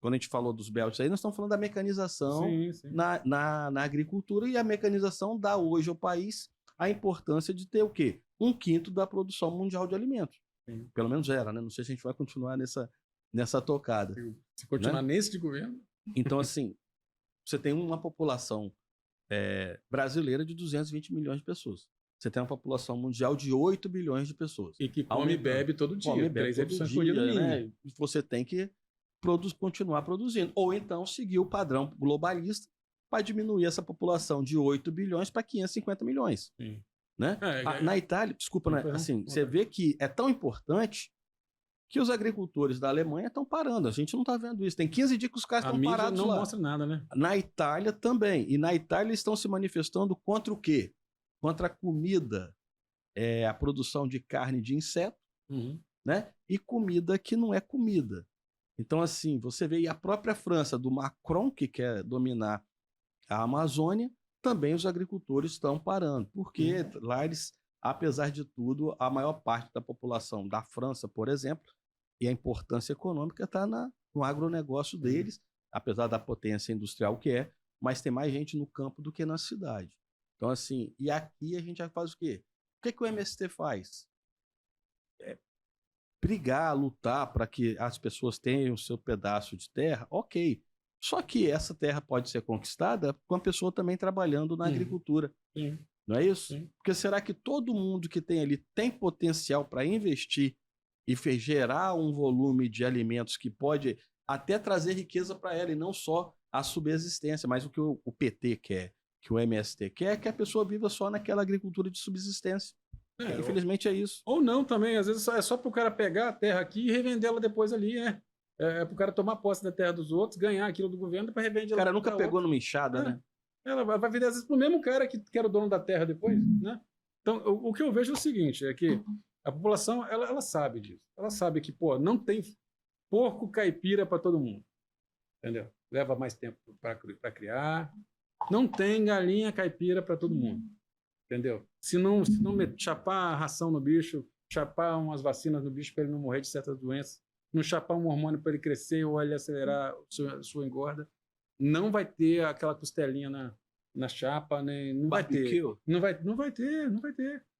Quando a gente falou dos belts aí, nós estamos falando da mecanização Sim. na agricultura, e a mecanização dá hoje ao país a importância de ter o quê? 1/5 da produção mundial de alimentos. Sim. Pelo menos era, né? Não sei se a gente vai continuar nessa tocada. Se continuar nesse de governo... Então, assim, você tem uma população brasileira de 220 milhões de pessoas. Você tem uma população mundial de 8 bilhões de pessoas. E que come e bebe todo dia. Come e bebe 3 todo refeições dia, por dia no mínimo. né? Você tem que continuar produzindo. Ou então seguir o padrão globalista para diminuir essa população de 8 bilhões para 550 milhões. Sim. Né? Na Itália, desculpa, né? Assim, você vê que é tão importante que os agricultores da Alemanha estão parando. A gente não está vendo isso. Tem 15 dias que os caras estão parados não lá. mostra nada, né? Na Itália também. E na Itália eles estão se manifestando contra o quê? Contra a comida, a produção de carne de inseto, né? E comida que não é comida. Então, assim, você vê, e a própria França, do Macron, que quer dominar a Amazônia, também os agricultores estão parando. Porque lá eles, apesar de tudo, a maior parte da população da França, por exemplo, e a importância econômica está no agronegócio deles, apesar da potência industrial que é, mas tem mais gente no campo do que na cidade. Então, assim, e aqui a gente já faz o quê? O que o MST faz? Brigar, lutar para que as pessoas tenham o seu pedaço de terra, ok. Só que essa terra pode ser conquistada com a pessoa também trabalhando na agricultura. Sim. Não é isso? Sim. Porque será que todo mundo que tem ali tem potencial para investir e gerar um volume de alimentos que pode até trazer riqueza para ela, e não só a subsistência, mas o que o PT quer, que o MST quer, é que a pessoa viva só naquela agricultura de subsistência. Infelizmente é isso. Ou não também, às vezes é só para o cara pegar a terra aqui e revendê-la depois ali, né? É para o cara tomar posse da terra dos outros, ganhar aquilo do governo para revender. O cara nunca pegou numa enxada, né? Ela vai vender às vezes para o mesmo cara que era o dono da terra depois, né? Então, o que eu vejo é o seguinte, é que a população, ela sabe disso. Ela sabe que, não tem porco caipira para todo mundo, entendeu? Leva mais tempo para criar. Não tem galinha caipira para todo mundo, entendeu? Se não chapar a ração no bicho, chapar umas vacinas no bicho para ele não morrer de certas doenças, não chapar um hormônio para ele crescer ou ele acelerar a sua engorda, não vai ter aquela costelinha na chapa, né? Não vai ter. Não vai ter.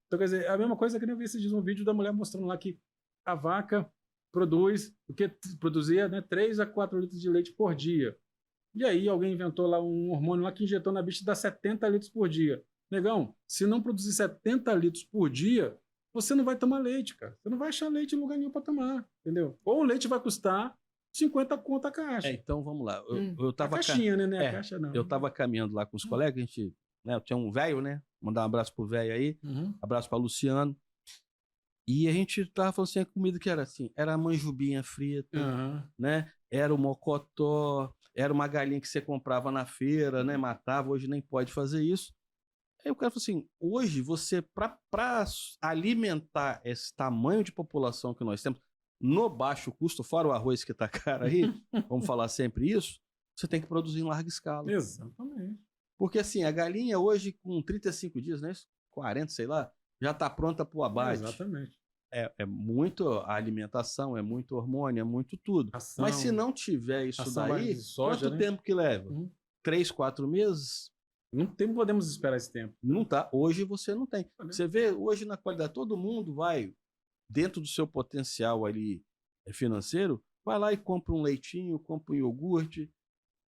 Então, quer dizer, a mesma coisa que eu vi esses dias um vídeo da mulher mostrando lá que a vaca produzia, né, 3 a 4 litros de leite por dia. E aí alguém inventou lá um hormônio lá que injetou na bicha e dá 70 litros por dia. Negão, se não produzir 70 litros por dia, você não vai tomar leite, cara. Você não vai achar leite em lugar nenhum para tomar, entendeu? Ou o leite vai custar 50 conto a caixa. Então vamos lá. Eu tava a caixinha, né? A caixa não. Eu tava caminhando lá com os colegas, a gente, né, eu tinha um velho, né? Mandar um abraço pro velho aí, abraço para Luciano. E a gente tava falando assim, a comida que era assim, era a manjubinha frita, né? Era o mocotó, era uma galinha que você comprava na feira, né? Matava, hoje nem pode fazer isso. Aí o cara falou assim, hoje você, para alimentar esse tamanho de população que nós temos, no baixo custo, fora o arroz que tá caro aí, vamos falar sempre isso, você tem que produzir em larga escala. Exatamente. Porque assim, a galinha hoje com 35 dias, né? 40, sei lá, já tá pronta pro abate. Exatamente. É muito a alimentação, é muito hormônio, é muito tudo. Ação, mas se não tiver isso daí, soja, quanto tempo que leva? 3, 4 meses? Não podemos esperar esse tempo. Não tá. Hoje você não tem. Você vê hoje na qualidade, todo mundo vai, dentro do seu potencial ali financeiro, vai lá e compra um leitinho, compra um iogurte.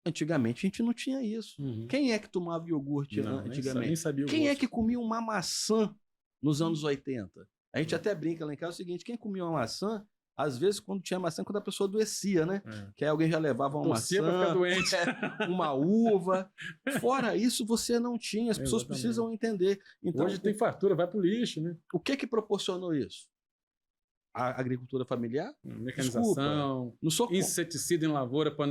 Antigamente a gente não tinha isso. Quem é que tomava iogurte antigamente? Nem sabia Quem é que comia uma maçã nos anos 80? A gente até brinca lá em casa o seguinte, quem comia uma maçã, às vezes quando tinha maçã, quando a pessoa adoecia, né? Que aí alguém já levava uma maçã, pra ficar doente. uma uva. Fora isso, você não tinha. As pessoas precisam entender. Então, hoje tem fartura, vai pro lixo, né? O que proporcionou isso? A agricultura familiar? Mecanização, inseticida em lavoura para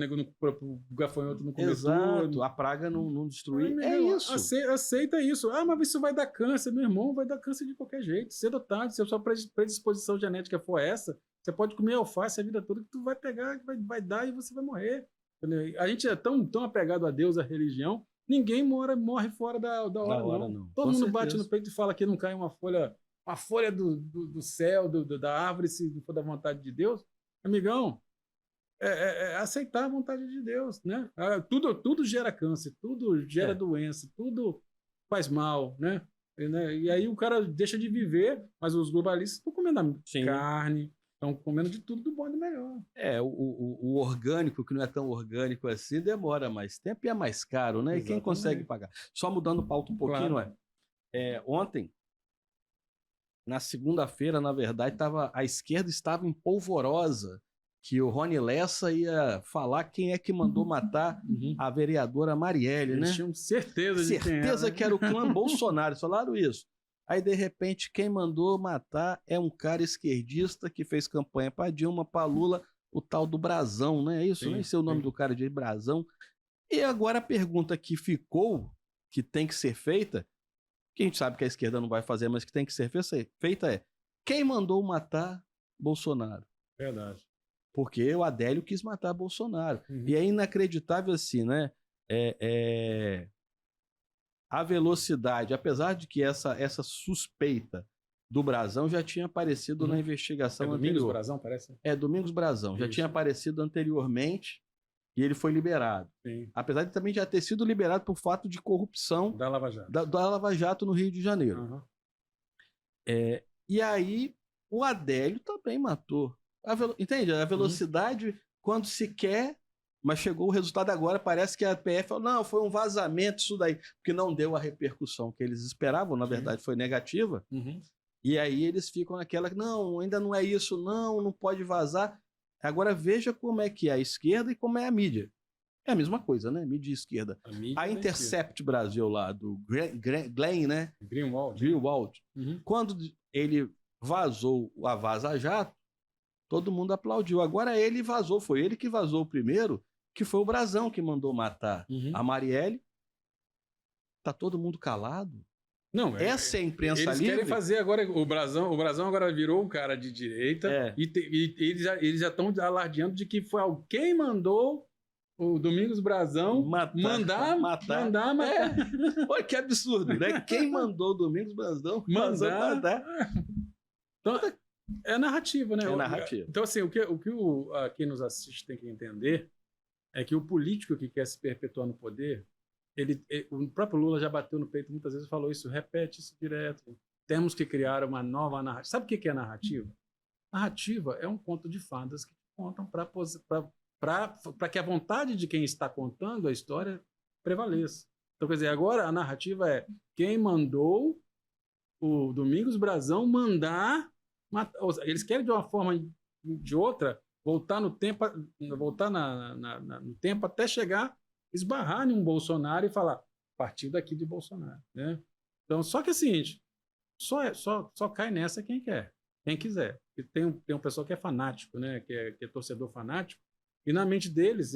o gafanhoto não comer tudo. A praga não destruir. Isso. Aceita isso. Mas isso vai dar câncer, meu irmão, vai dar câncer de qualquer jeito. Cedo ou tarde, se a sua predisposição genética for essa, você pode comer alface a vida toda que tu vai pegar, vai dar e você vai morrer. Entendeu? A gente é tão apegado a Deus, a religião, ninguém morre fora da hora, não. Todo mundo bate no peito e fala que não cai uma folha uma folha do céu, da árvore, se não for da vontade de Deus, amigão, é aceitar a vontade de Deus, né? Tudo gera câncer, tudo gera doença, tudo faz mal, né? E aí o cara deixa de viver, mas os globalistas estão comendo carne, estão comendo de tudo do bom e do melhor. O orgânico, que não é tão orgânico assim, demora mais tempo e é mais caro, né? Exatamente. E quem consegue pagar? Só mudando o pauta um pouquinho, Claro. Ontem, na segunda-feira, na verdade, a esquerda estava em polvorosa, que o Rony Lessa ia falar quem é que mandou matar a vereadora Marielle, Eles né? tinham certeza de quem era. Certeza que era o clã Bolsonaro, eles falaram isso. Aí, de repente, quem mandou matar é um cara esquerdista que fez campanha para Dilma, para Lula, o tal do Brazão, né? É isso? Sim, Nem sei o nome do cara de Brazão. E agora a pergunta que ficou, que tem que ser feita, que a gente sabe que a esquerda não vai fazer, mas que tem que ser feita é: quem mandou matar Bolsonaro? Verdade. Porque o Adélio quis matar Bolsonaro. E é inacreditável assim, né? A velocidade, apesar de que essa suspeita do Brazão já tinha aparecido na investigação anterior. Domingos Brazão, parece? Domingos Brazão. Já tinha aparecido anteriormente e ele foi liberado. Sim. Apesar de também já ter sido liberado por fato de corrupção da Lava Jato, da Lava Jato no Rio de Janeiro. E aí o Adélio também matou. Entende? A velocidade, quando se quer, mas chegou o resultado agora, parece que a PF falou, não, foi um vazamento isso daí, porque não deu a repercussão que eles esperavam, na verdade foi negativa, e aí eles ficam naquela, não, ainda não é isso, não pode vazar. Agora veja como é que é a esquerda e como é a mídia. É a mesma coisa, né? Mídia e esquerda. A Intercept Brasil lá, do Glenn, né? Greenwald. Quando ele vazou a Vaza Jato, todo mundo aplaudiu. Agora ele vazou, foi ele que vazou primeiro, que foi o Brazão que mandou matar a Marielle. Tá todo mundo calado. Não, essa é a imprensa eles livre. Querem fazer agora, o Brazão agora virou um cara de direita e eles já estão alardeando de que foi alguém mandou o Domingos Brazão mandar matar. Olha que absurdo, né? Quem mandou o Domingos Brazão matar? Então, é narrativa, né? É narrativa. Então, assim, o que quem nos assiste tem que entender é que o político que quer se perpetuar no poder, o próprio Lula já bateu no peito muitas vezes e falou isso, repete isso direto. Temos que criar uma nova narrativa. Sabe o que é narrativa? Narrativa é um conto de fadas que contam para que a vontade de quem está contando a história prevaleça. Então, quer dizer, agora a narrativa é quem mandou o Domingos Brazão mandar matar. Eles querem, de uma forma ou de outra, voltar no tempo até chegar, esbarrar em um Bolsonaro e falar, partiu daqui de Bolsonaro, né? Então, só que é o seguinte, só cai nessa quem quer, quem quiser. E tem um pessoal que é fanático, né? Que é torcedor fanático, e na mente deles,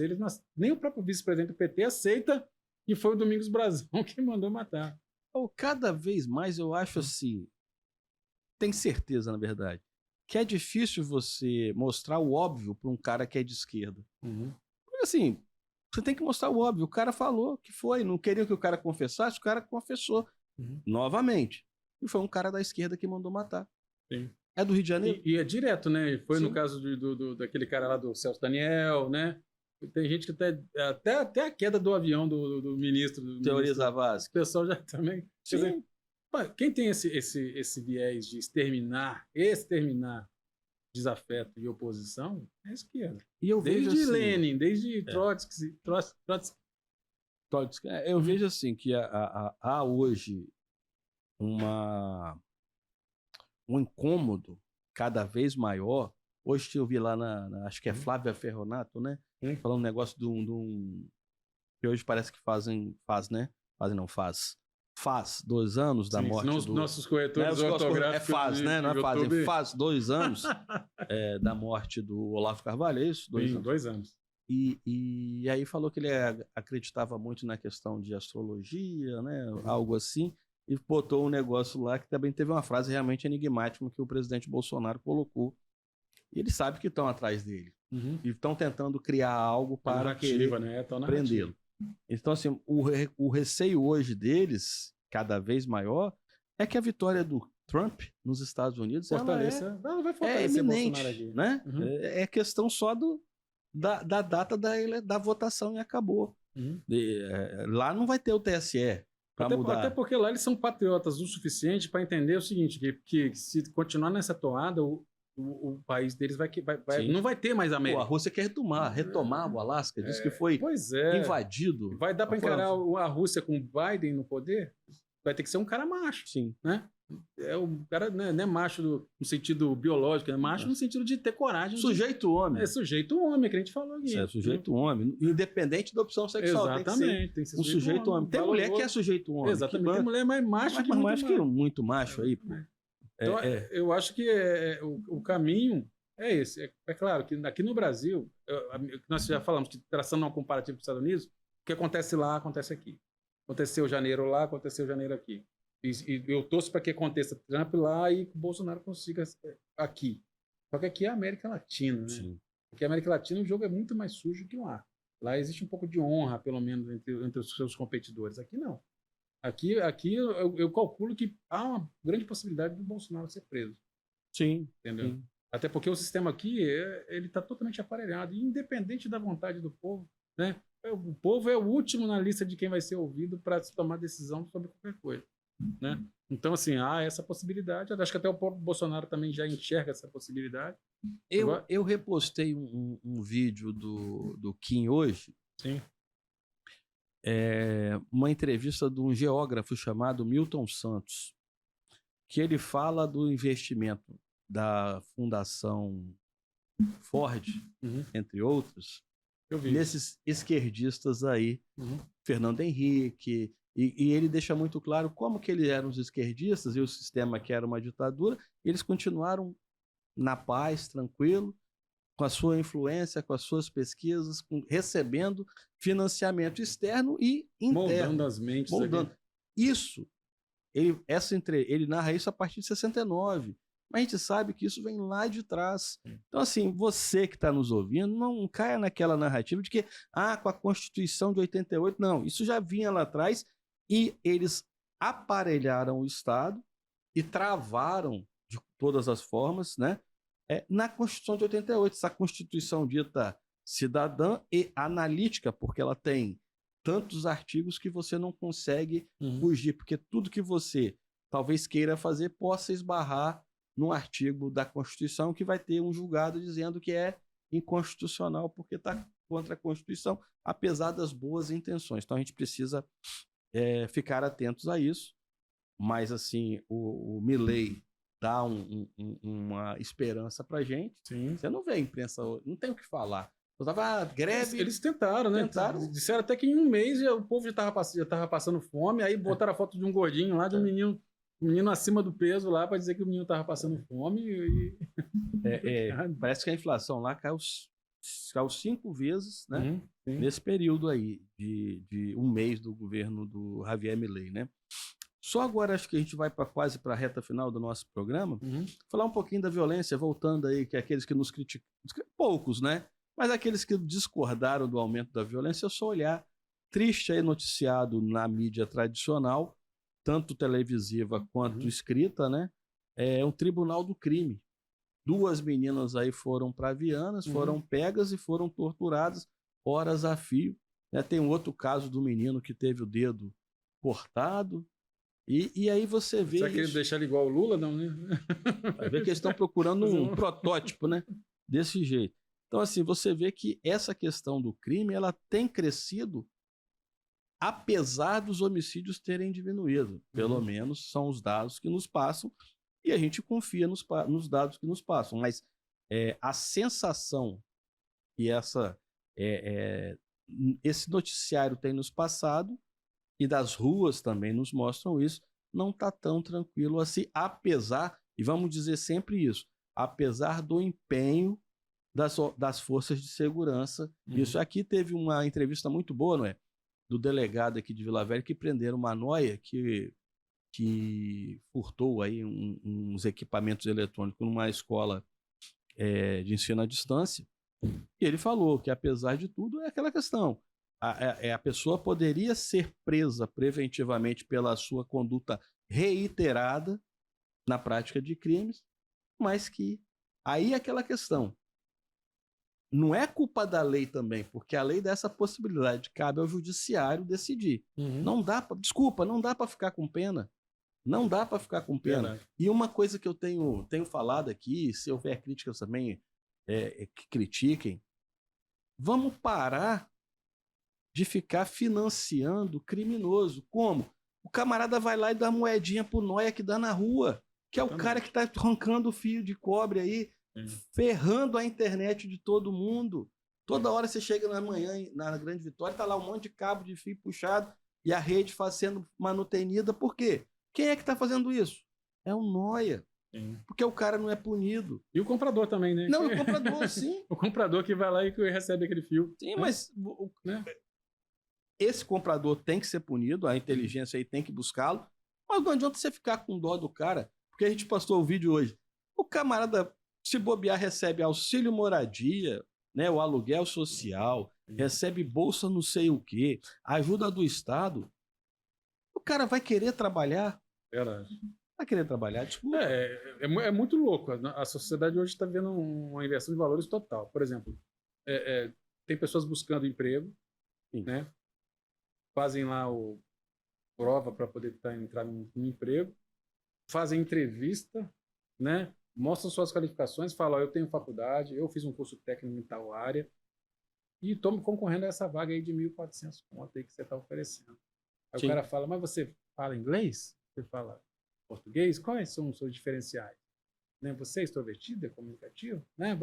nem o próprio vice-presidente do PT aceita que foi o Domingos Brazão que mandou matar. Cada vez mais eu acho assim, tem certeza, na verdade, que é difícil você mostrar o óbvio para um cara que é de esquerda. Porque assim, você tem que mostrar o óbvio. O cara falou que foi, não queria que o cara confessasse, o cara confessou novamente. E foi um cara da esquerda que mandou matar. Sim. É do Rio de Janeiro. E é direto, né? Foi no caso daquele cara lá do Celso Daniel, né? Tem gente que até a queda do avião do ministro. Teoria Zavascki. O pessoal já também. Quer dizer, quem tem esse viés de exterminar desafeto e oposição é a esquerda. E eu vejo desde assim, Lenin, desde Trotsky. Eu vejo assim que há hoje um incômodo cada vez maior. Hoje eu vi lá acho que é Flávia Ferronato, né? Falando um negócio de um que hoje parece que faz 2 anos da morte do... Nossos corretores ortográficos... faz, né? Não é fazem. Faz 2 anos da morte do Olavo Carvalho, é isso? 2 anos. 2 anos. E aí falou que ele acreditava muito na questão de astrologia, né? Algo assim. E botou um negócio lá que também teve uma frase realmente enigmática que o presidente Bolsonaro colocou. E ele sabe que estão atrás dele. E estão tentando criar algo para querer prendê-lo. Então, assim, o receio hoje deles, cada vez maior, é que a vitória do Trump nos Estados Unidos, Fortaleza. Não, vai é fortalecer eminente, Bolsonaro aqui. né? Uhum. É questão só da data da votação e acabou. Uhum. Lá não vai ter o TSE para mudar. Até porque lá eles são patriotas o suficiente para entender o seguinte, que se continuar nessa toada, o país deles não vai ter mais Pô, América. a Rússia quer retomar o Alasca, diz que foi Pois é. invadido. Vai dar para encarar a Rússia com o Biden no poder? Vai ter que ser um cara macho. Sim. Né? O cara não é macho no sentido biológico, é macho no sentido de ter coragem. Sujeito homem. É sujeito homem, que a gente falou aqui. É sujeito homem, independente da opção sexual. Exatamente. Tem que ser um sujeito homem. Tem mulher que é sujeito homem. Exatamente. Tem mulher mais macho que muito macho aí. Pô. Então, eu acho que o caminho é esse. É claro que aqui no Brasil, nós já falamos que, traçando um comparativo com os Estados Unidos, o que acontece lá, acontece aqui. Aconteceu janeiro lá, aconteceu janeiro aqui. E eu torço para que aconteça Trump lá e que o Bolsonaro consiga aqui. Só que aqui é a América Latina, né? Sim. Porque a América Latina o jogo é muito mais sujo que lá. Lá existe um pouco de honra, pelo menos, entre os seus competidores. Aqui não. Aqui eu calculo que há uma grande possibilidade do Bolsonaro ser preso. Sim. Entendeu? Sim. Até porque o sistema aqui ele está totalmente aparelhado, independente da vontade do povo, né? O povo é o último na lista de quem vai ser ouvido para tomar decisão sobre qualquer coisa, né? Então, assim, há essa possibilidade. Eu acho que até o próprio Bolsonaro também já enxerga essa possibilidade. Eu repostei um vídeo do Kim hoje. Sim. Uma entrevista de um geógrafo chamado Milton Santos, que ele fala do investimento da Fundação Ford, entre outros, nesses esquerdistas aí, Fernando Henrique, e ele deixa muito claro como que eles eram os esquerdistas e o sistema que era uma ditadura, e eles continuaram na paz, tranquilo, com a sua influência, com as suas pesquisas, recebendo financiamento externo e interno. Moldando as mentes. Isso, ele narra isso a partir de 69. Mas a gente sabe que isso vem lá de trás. Então, assim, você que está nos ouvindo, não caia naquela narrativa de que, com a Constituição de 88, não, isso já vinha lá atrás e eles aparelharam o Estado e travaram de todas as formas, né? Na Constituição de 88, essa Constituição dita cidadã e analítica, porque ela tem tantos artigos que você não consegue fugir, porque tudo que você talvez queira fazer possa esbarrar num artigo da Constituição que vai ter um julgado dizendo que é inconstitucional porque está contra a Constituição, apesar das boas intenções. Então a gente precisa ficar atentos a isso, mas assim, o Milei dá uma esperança pra gente. Sim. Você não vê a imprensa, não tem o que falar. Eu tava greve. Eles tentaram, né? Disseram até que em um mês o povo já estava passando fome, aí botaram a foto de um gordinho lá, de um menino acima do peso lá, para dizer que o menino estava passando fome. Parece que a inflação lá caiu 5 vezes, né? Nesse período aí, de um mês do governo do Javier Milei, né? Só agora acho que a gente vai quase para a reta final do nosso programa, falar um pouquinho da violência, voltando aí, que aqueles que nos criticam, poucos, né? Mas aqueles que discordaram do aumento da violência, é só olhar, triste aí noticiado na mídia tradicional, tanto televisiva quanto escrita, né? É um tribunal do crime. 2 meninas aí foram para Vianas, foram pegas e foram torturadas horas a fio. Né? Tem um outro caso do menino que teve o dedo cortado. E aí você vê. Será que eles deixaram igual o Lula, não, né? Vai ver que eles estão procurando um protótipo, né? Desse jeito. Então, assim, você vê que essa questão do crime, ela tem crescido apesar dos homicídios terem diminuído. Pelo menos são os dados que nos passam e a gente confia nos dados que nos passam. Mas a sensação que esse noticiário tem nos passado e das ruas também nos mostram isso, não está tão tranquilo assim, apesar, e vamos dizer sempre isso, apesar do empenho das forças de segurança. Isso aqui teve uma entrevista muito boa, não é? Do delegado aqui de Vila Velha, que prenderam uma noia que furtou aí uns equipamentos eletrônicos numa escola de ensino à distância. E ele falou que, apesar de tudo, é aquela questão. A pessoa poderia ser presa preventivamente pela sua conduta reiterada, na prática de crimes, mas que aí é aquela questão. Não é culpa da lei também, porque a lei dá essa possibilidade, cabe ao judiciário decidir. Não dá pra, desculpa, não dá para ficar com pena. Não dá para ficar com pena. Verdade. E uma coisa que eu tenho falado aqui, se houver críticas também, que critiquem, vamos parar de ficar financiando criminoso. Como? O camarada vai lá e dá moedinha pro nóia que dá na rua, que é o cara que tá arrancando o fio de cobre aí, ferrando a internet de todo mundo. Toda hora você chega na manhã na Grande Vitória, tá lá um monte de cabo de fio puxado e a rede sendo manutenida. Por quê? Quem é que tá fazendo isso? É o nóia. Porque o cara não é punido. E o comprador também, né? Não, o comprador, sim. O comprador que vai lá e que recebe aquele fio. Sim, mas esse comprador tem que ser punido, a inteligência aí tem que buscá-lo, mas não adianta você ficar com dó do cara, porque a gente postou o vídeo hoje. O camarada, se bobear, recebe auxílio moradia, né, o aluguel social, recebe bolsa não sei o quê, ajuda do Estado. O cara vai querer trabalhar? Verdade. Vai querer trabalhar, desculpa. É muito louco. A sociedade hoje está vendo uma inversão de valores total. Por exemplo, tem pessoas buscando emprego, né? Fazem lá prova para poder entrar num emprego, fazem entrevista, né? Mostram suas qualificações, falam, eu tenho faculdade, eu fiz um curso técnico em tal área e estou me concorrendo a essa vaga aí de 1.400 conto aí que você está oferecendo. Aí o cara fala, mas você fala inglês? Você fala português? Quais são os seus diferenciais? Né? Você é extrovertido, é comunicativo? Né?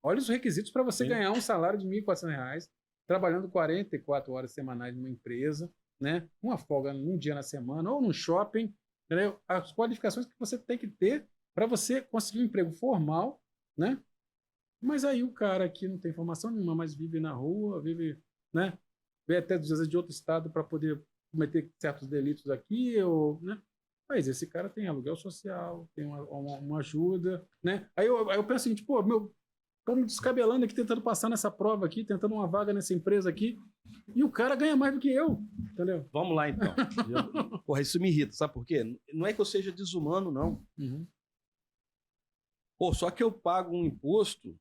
Olha os requisitos para você ganhar um salário de R$1.400, trabalhando 44 horas semanais numa empresa, né? Uma folga um dia na semana, ou num shopping, entendeu? As qualificações que você tem que ter para você conseguir um emprego formal, né? Mas aí o cara que não tem formação nenhuma, mas vive na rua, né? Vem até às vezes de outro estado para poder cometer certos delitos aqui, né? Mas esse cara tem aluguel social, tem uma ajuda, né? Aí eu penso assim, tipo, tô me descabelando aqui, tentando passar nessa prova aqui, tentando uma vaga nessa empresa aqui, e o cara ganha mais do que eu, entendeu? Vamos lá, então. Porra, isso me irrita, sabe por quê? Não é que eu seja desumano, não. Pô, só que eu pago um imposto,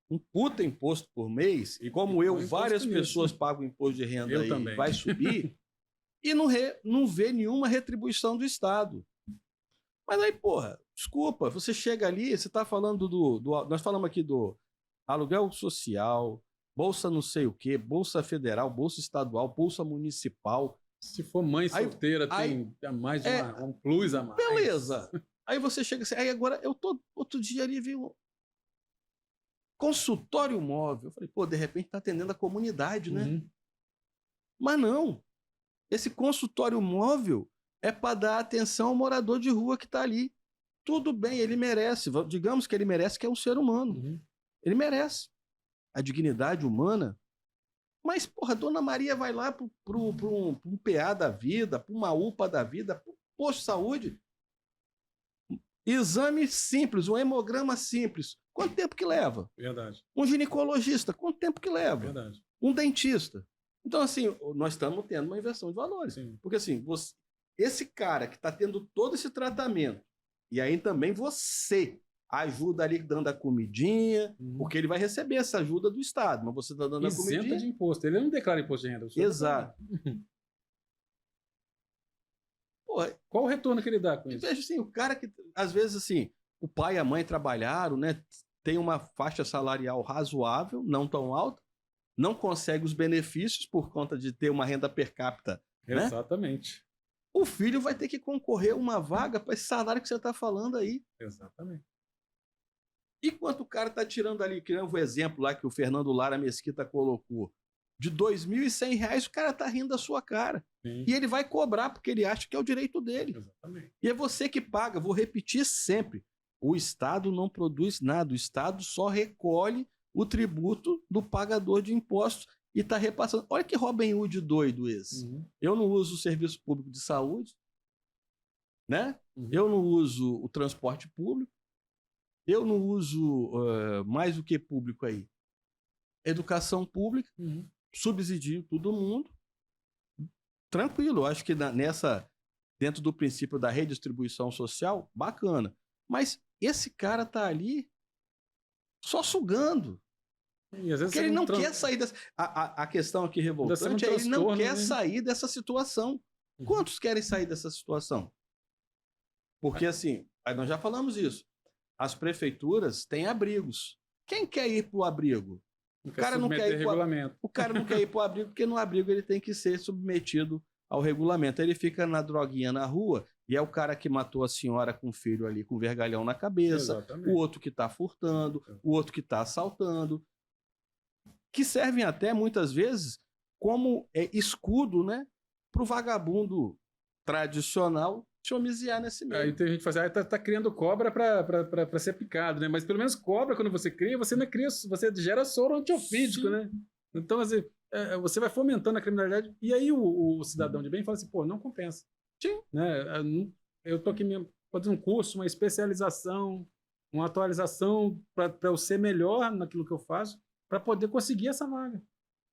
um puta imposto por mês, e como várias pessoas pagam imposto de renda eu e também. vai subir, e não vê nenhuma retribuição do Estado. Mas aí, porra, desculpa, você chega ali, você tá falando nós falamos aqui do aluguel social, bolsa não sei o quê, bolsa federal, bolsa estadual, bolsa municipal. Se for mãe solteira, tem mais um plus a mais. Beleza. Aí você chega assim, aí agora eu tô outro dia ali, viu? Consultório móvel. Eu falei, pô, de repente tá atendendo a comunidade, né? Mas não. Esse consultório móvel é para dar atenção ao morador de rua que está ali. Tudo bem, ele merece. Digamos que ele merece, que é um ser humano. Ele merece a dignidade humana. Mas, porra, Dona Maria vai lá para um PA da vida, para uma UPA da vida, para um posto de saúde. Exame simples, um hemograma simples. Quanto tempo que leva? Verdade. Um ginecologista, quanto tempo que leva? Verdade. Um dentista. Então, assim, nós estamos tendo uma inversão de valores. Sim. Porque, assim, esse cara que está tendo todo esse tratamento, e aí também você ajuda ali dando a comidinha, porque ele vai receber essa ajuda do Estado, mas você está dando a comidinha. Isenta de imposto. Ele não declara imposto de renda. Exato. Porra, qual o retorno que ele dá com eu isso? vejo assim, o cara que, às vezes, assim, o pai e a mãe trabalharam, né? Tem uma faixa salarial razoável, não tão alta, não consegue os benefícios por conta de ter uma renda per capita. Né? Exatamente. O filho vai ter que concorrer a uma vaga para esse salário que você está falando aí. Exatamente. E quanto o cara está tirando ali, que o exemplo lá que o Fernando Lara Mesquita colocou, de R$2.100, o cara está rindo da sua cara. Sim. E ele vai cobrar porque ele acha que é o direito dele. Exatamente. E é você que paga. Vou repetir sempre. O Estado não produz nada. O Estado só recolhe o tributo do pagador de impostos e está repassando. Olha que Robin Hood doido esse. Eu não uso o serviço público de saúde, né? Eu não uso o transporte público, eu não uso mais do que público aí. Educação pública, subsidio todo mundo. Tranquilo, eu acho que nessa dentro do princípio da redistribuição social, bacana. Mas esse cara tá ali só sugando. E às vezes Porque ele não quer sair dessa... A questão aqui revoltante é ele não quer sair dessa situação. Quantos querem sair dessa situação? Porque assim, aí nós já falamos isso. As prefeituras têm abrigos. Quem quer ir para o abrigo? O cara não quer ir para o abrigo porque no abrigo ele tem que ser submetido ao regulamento. Ele fica na droguinha na rua e é o cara que matou a senhora com o filho ali com vergalhão na cabeça, exatamente. O outro que está furtando, o outro que está assaltando, que servem até muitas vezes como escudo, né, para o vagabundo tradicional se homiziar nesse meio. Aí tem gente que fala assim, tá criando cobra para ser picado, né? Mas pelo menos cobra, quando você cria, você não cria, você gera soro antiofídico, né? Então, assim, você vai fomentando a criminalidade. E aí o cidadão de bem fala assim, pô, não compensa. Sim. Né? Eu tô aqui fazendo um curso, uma especialização, uma atualização para eu ser melhor naquilo que eu faço, para poder conseguir essa vaga.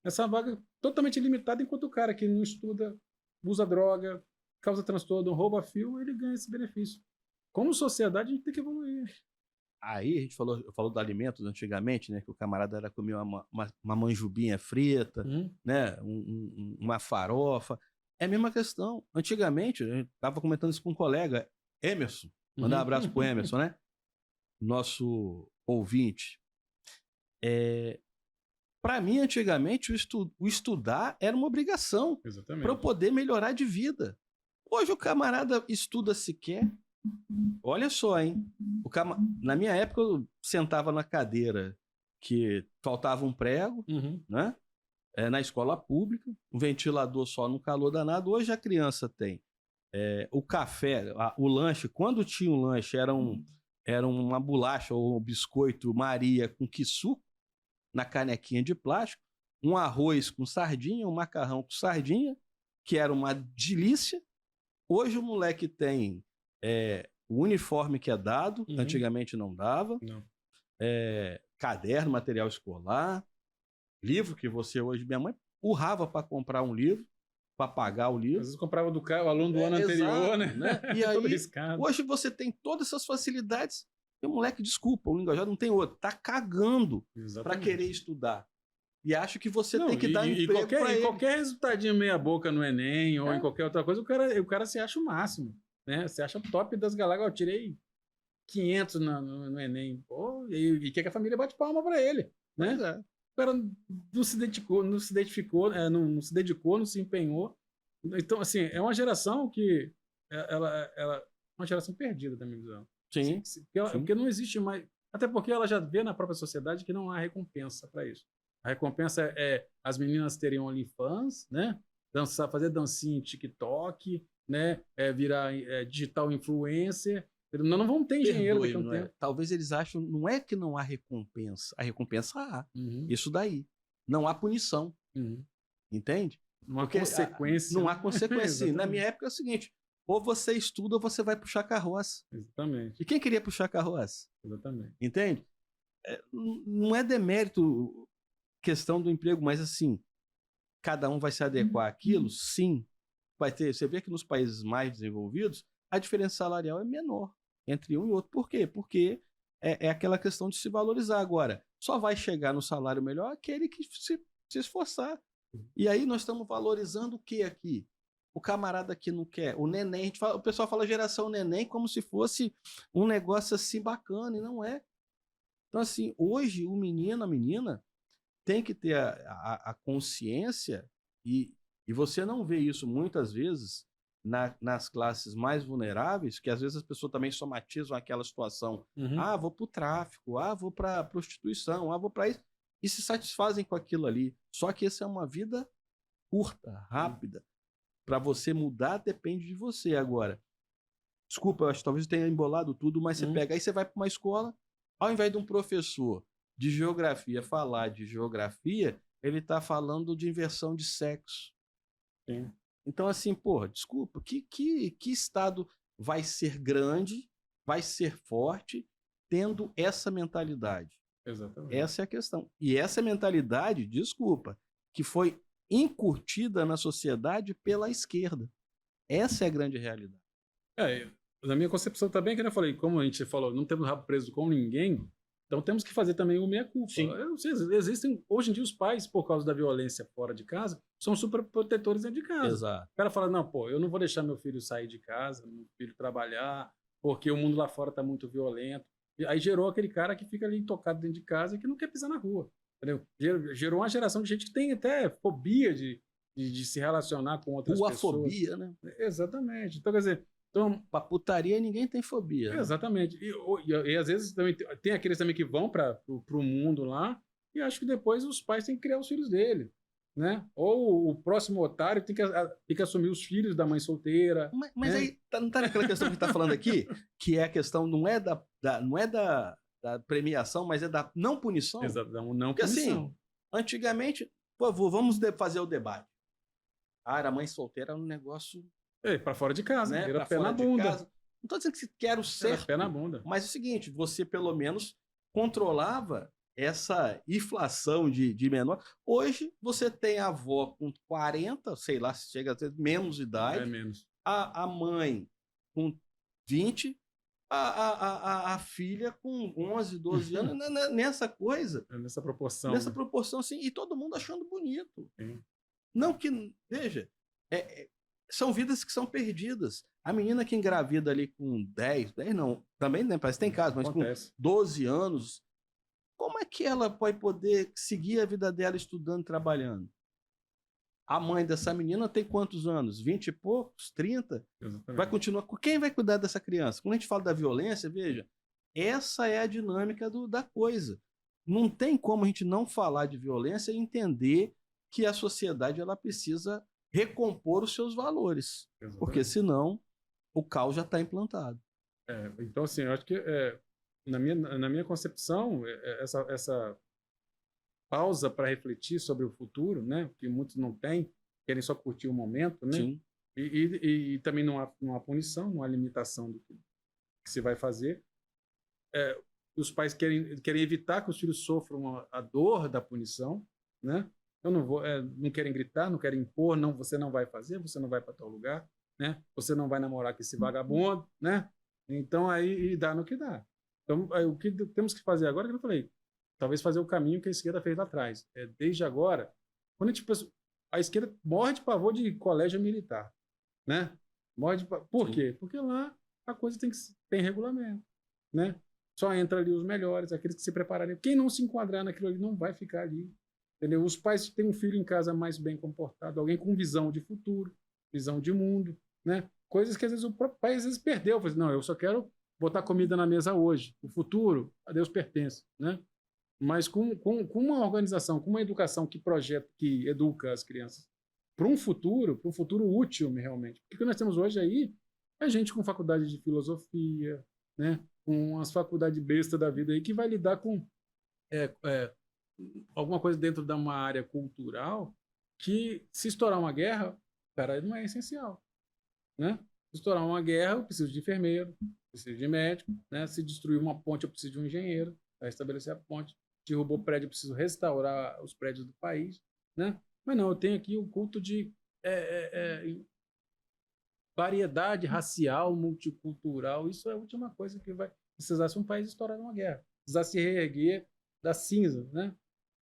Essa vaga totalmente limitada, enquanto o cara que não estuda, usa droga, causa transtorno, rouba fio, ele ganha esse benefício. Como sociedade, a gente tem que evoluir. Aí a gente falou do alimentos antigamente, né? Que o camarada era comer uma manjubinha frita, né? Uma farofa. É a mesma questão. Antigamente, a gente estava comentando isso com um colega, Emerson. Mandar um abraço pro Emerson, né? Nosso ouvinte. Para mim, antigamente, o estudar era uma obrigação para eu poder melhorar de vida. Hoje o camarada estuda sequer. Olha só, hein? Na minha época, eu sentava na cadeira que faltava um prego, né? Na escola pública, um ventilador só no calor danado. Hoje a criança tem o café, o lanche. Quando tinha um lanche, era uma bolacha ou um biscoito Maria com quissuco na canequinha de plástico, um arroz com sardinha, um macarrão com sardinha, que era uma delícia. Hoje o moleque tem o uniforme que é dado, antigamente não dava, caderno, material escolar, livro que você hoje, minha mãe urrava para comprar um livro, para pagar o livro. Às vezes comprava do o aluno do ano anterior, exato, né? E aí, hoje você tem todas essas facilidades e o moleque, desculpa, o linguajar não tem outro, tá cagando para querer estudar. E acho que você tem que dar emprego para ele. Qualquer resultadinho meia boca no Enem ou em qualquer outra coisa, o cara se acha o máximo, né? Você acha top das galáxias. Eu tirei 500 no Enem. Pô, e quer que a família bate palma para ele, né? O cara não se dedicou, não se empenhou. Então, assim, é uma geração que ela é uma geração perdida, da minha visão. Sim. Porque não existe mais... Até porque ela já vê na própria sociedade que não há recompensa para isso. A recompensa é as meninas terem OnlyFans, né? Fazer dancinha em TikTok, né? Virar digital influencer. Não vão ter dinheiro daqui a um tempo. Talvez eles acham, não é que não há recompensa. A recompensa há. Isso daí. Não há punição. Entende? Não há consequência. Não há consequência. Na minha época é o seguinte, ou você estuda ou você vai puxar carroça. Exatamente. E quem queria puxar carroça? Exatamente. Entende? Não é demérito questão do emprego, mas assim, cada um vai se adequar àquilo, sim. Vai ter, você vê que nos países mais desenvolvidos, a diferença salarial é menor entre um e outro. Por quê? Porque é aquela questão de se valorizar. Agora, só vai chegar no salário melhor aquele que se esforçar. E aí nós estamos valorizando o que aqui? O camarada que não quer, o neném, o pessoal fala geração neném como se fosse um negócio assim bacana, e não é. Então assim, hoje o menino, a menina, tem que ter a consciência, e você não vê isso muitas vezes nas classes mais vulneráveis, que às vezes as pessoas também somatizam aquela situação. Vou para o tráfico, vou para a prostituição, vou para isso, e se satisfazem com aquilo ali. Só que essa é uma vida curta, rápida. Para você mudar, depende de você. Agora, desculpa, eu acho que talvez eu tenha embolado tudo, mas você pega, aí você vai para uma escola, ao invés de um professor de geografia falar de geografia, ele está falando de inversão de sexo. Sim. Então, assim, porra, desculpa, que estado vai ser grande, vai ser forte, tendo essa mentalidade? Exatamente. Essa é a questão. E essa mentalidade, desculpa, que foi incutida na sociedade pela esquerda. Essa é a grande realidade. Na minha concepção também, que eu falei, como a gente falou, não temos rabo preso com ninguém, então temos que fazer também o meia-culpa. Sim. Eu não sei, existem, hoje em dia, os pais, por causa da violência fora de casa, são super protetores dentro de casa. Exato. O cara fala, não, pô, eu não vou deixar meu filho sair de casa, meu filho trabalhar, porque o mundo lá fora está muito violento. E aí gerou aquele cara que fica ali intocado dentro de casa e que não quer pisar na rua. Entendeu? Gerou uma geração de gente que tem até fobia de se relacionar com outras pessoas. Fobia, né? Exatamente. Então, quer dizer, então, pra putaria ninguém tem fobia. Exatamente. E às vezes também tem aqueles também que vão para o mundo lá e acho que depois os pais têm que criar os filhos dele, né? Ou o próximo otário tem que assumir os filhos da mãe solteira. Mas né? aí não tá naquela questão que a gente tá falando aqui, que é a questão não é da premiação, mas é da não punição. Exato, não Porque punição. assim, antigamente, por favor, vamos fazer o debate. Era mãe solteira era um negócio, Para fora de casa, né? era Pra pé fora na de bunda. casa. Não tô dizendo que quero Era certo, pé na bunda. mas é o seguinte, você pelo menos controlava essa inflação de menor. Hoje você tem a avó com 40, sei lá, chega a ter menos idade, É menos. a mãe com 20, a filha com 11, 12 anos, nessa coisa. Nessa proporção. Nessa proporção, assim, e todo mundo achando bonito. Sim. Não que, veja, são vidas que são perdidas. A menina que engravida ali com 10 não, também né, parece que tem casos, mas Acontece. com 12 anos, como é que ela vai poder seguir a vida dela estudando e trabalhando? A mãe dessa menina tem quantos anos? 20 e poucos? 30? Exatamente. Vai continuar. Quem vai cuidar dessa criança? Quando a gente fala da violência, veja, essa é a dinâmica da coisa. Não tem como a gente não falar de violência e entender que a sociedade ela precisa recompor os seus valores. Exatamente. Porque senão o caos já está implantado. Então, assim, eu acho que na minha concepção, essa pausa para refletir sobre o futuro, né? Que muitos não têm, querem só curtir o momento, né? Sim. E também não há punição, não há limitação do que se vai fazer. Os pais querem evitar que os filhos sofram a dor da punição, né? Eu não querem gritar, não querem impor, não, você não vai fazer, você não vai para tal lugar, né? Você não vai namorar com esse vagabundo, né? Então aí dá no que dá. Então o que temos que fazer agora, que eu falei, talvez fazer o caminho que a esquerda fez lá atrás. Desde agora, quando a esquerda morre de pavor de colégio militar, né? Por quê? Porque lá a coisa tem regulamento, né? Só entra ali os melhores, aqueles que se prepararem. Quem não se enquadrar naquilo ali não vai ficar ali. Entendeu? Os pais têm um filho em casa mais bem comportado, alguém com visão de futuro, visão de mundo, né? Coisas que às vezes o próprio pai às vezes perdeu. Fala assim, não, eu só quero botar comida na mesa hoje. O futuro, a Deus pertence, né? Mas com uma organização, com uma educação que educa as crianças para um futuro útil realmente. Porque o que nós temos hoje aí é gente com faculdade de filosofia, né? Com as faculdades besta da vida aí que vai lidar com alguma coisa dentro de uma área cultural que, se estourar uma guerra, cara, não é essencial, né? Se estourar uma guerra, eu preciso de enfermeiro, preciso de médico, né? Se destruir uma ponte, eu preciso de um engenheiro para estabelecer a ponte. Derrubou o prédio, eu preciso restaurar os prédios do país, né? Mas não, eu tenho aqui o culto de variedade racial, multicultural. Isso é a última coisa que vai precisar se um país estourar uma guerra. Precisar se reerguer da cinza, né?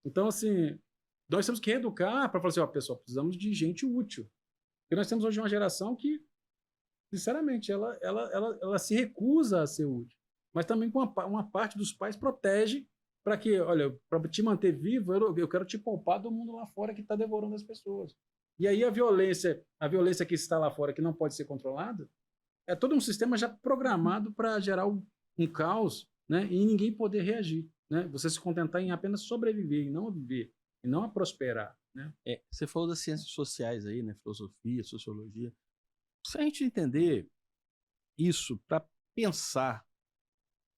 Então, assim, nós temos que reeducar para falar assim, ó, pessoal, precisamos de gente útil. Porque nós temos hoje uma geração que, sinceramente, ela se recusa a ser útil. Mas também com uma parte dos pais protege para que, olha, para te manter vivo, eu quero te poupar do mundo lá fora que está devorando as pessoas. E aí a violência que está lá fora, que não pode ser controlada, é todo um sistema já programado para gerar um caos, né? E ninguém poder reagir, né? Você se contentar em apenas sobreviver e não a viver, e não a prosperar, né? Você falou das ciências sociais aí, né? Filosofia, sociologia. Se a gente entender isso para pensar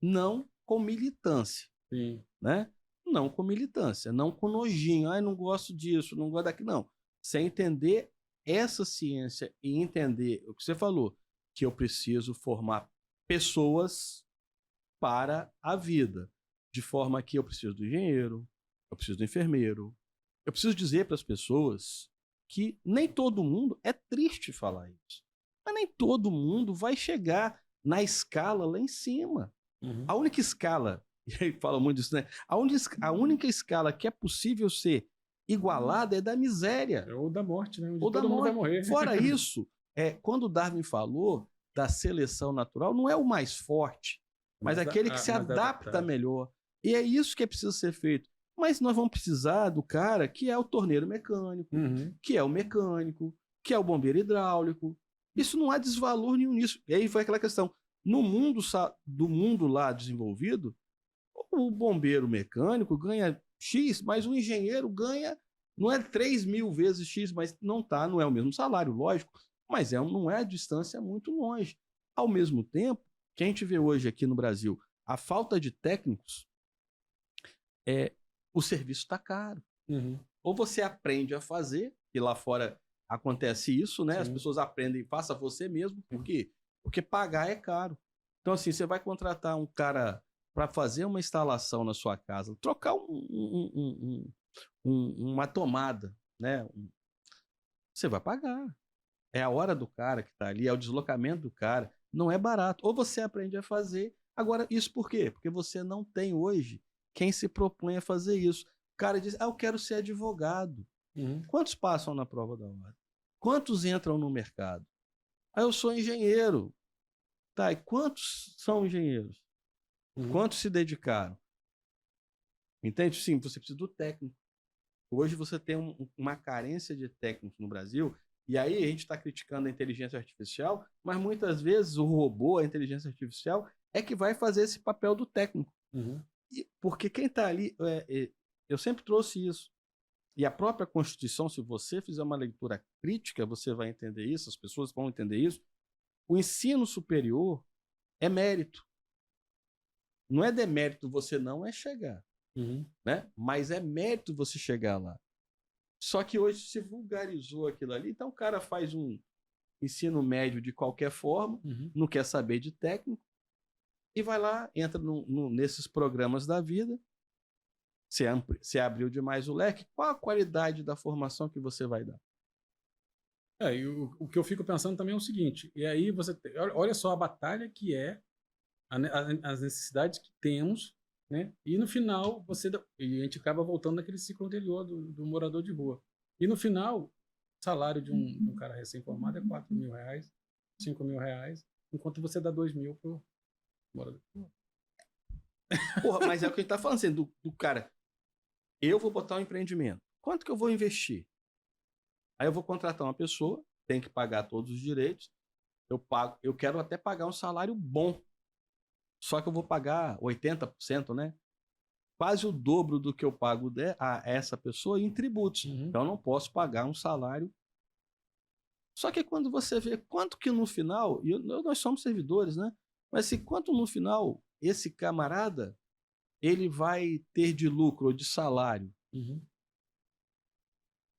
não com militância, Sim. né? Não com militância, não com nojinho, não gosto disso, não gosto daquilo, não. Você entender essa ciência e entender o que você falou, que eu preciso formar pessoas para a vida, de forma que eu preciso do engenheiro, eu preciso do enfermeiro, eu preciso dizer para as pessoas que nem todo mundo, é triste falar isso, Mas nem todo mundo vai chegar na escala lá em cima. Uhum. A única escala, e aí fala muito disso, né? A única escala que é possível ser igualada é da miséria. Ou da morte, né? Onde Ou da todo mundo vai morte. morrer. Fora isso, quando Darwin falou da seleção natural, não é o mais forte, mas aquele que se adapta melhor. E é isso que é preciso ser feito. Mas nós vamos precisar do cara que é o torneiro mecânico, que é o mecânico, que é o bombeiro hidráulico. Isso não há desvalor nenhum nisso. E aí foi aquela questão. No mundo do mundo lá desenvolvido, o bombeiro mecânico ganha X, mas o engenheiro ganha, não é 3.000 vezes X, mas não é o mesmo salário, lógico, mas não é a distância muito longe. Ao mesmo tempo, que a gente vê hoje aqui no Brasil, a falta de técnicos, o serviço está caro. Ou você aprende a fazer, e lá fora acontece isso, né? Sim. As pessoas aprendem, faça você mesmo. Por quê? Porque pagar é caro. Então, assim, você vai contratar um cara para fazer uma instalação na sua casa, trocar uma tomada, né? Você vai pagar. É a hora do cara que está ali, é o deslocamento do cara. Não é barato. Ou você aprende a fazer. Agora, isso por quê? Porque você não tem hoje quem se propõe a fazer isso. O cara diz, eu quero ser advogado. Quantos passam na prova da ordem? Quantos entram no mercado? Eu sou engenheiro. Tá, e quantos são engenheiros? Quantos se dedicaram? Entende? Sim, você precisa do técnico. Hoje você tem uma carência de técnicos no Brasil, e aí a gente está criticando a inteligência artificial, mas muitas vezes o robô, a inteligência artificial, é que vai fazer esse papel do técnico. Porque quem está ali, eu sempre trouxe isso. E a própria Constituição, se você fizer uma leitura crítica, você vai entender isso, as pessoas vão entender isso. O ensino superior é mérito. Não é demérito você não chegar, né? Mas é mérito você chegar lá. Só que hoje se vulgarizou aquilo ali, então o cara faz um ensino médio de qualquer forma, não quer saber de técnico, e vai lá, entra nesses programas da vida, você abriu demais o leque, qual a qualidade da formação que você vai dar? E o que eu fico pensando também é o seguinte, e aí você olha só a batalha que é, as necessidades que temos, né? E no final, e a gente acaba voltando naquele ciclo anterior do morador de rua. E no final, o salário de um cara recém-formado é R$4.000, R$5.000, enquanto você dá R$2.000 pro morador de rua. Porra, mas é o que a gente tá falando, assim, do cara, eu vou botar um empreendimento, quanto que eu vou investir? Aí eu vou contratar uma pessoa, tem que pagar todos os direitos, eu quero até pagar um salário bom, só que eu vou pagar 80%, né? Quase o dobro do que eu pago a essa pessoa em tributos. Então eu não posso pagar um salário. Só que quando você vê quanto que no final, e nós somos servidores, né? Mas se quanto no final esse camarada ele vai ter de lucro ou de salário.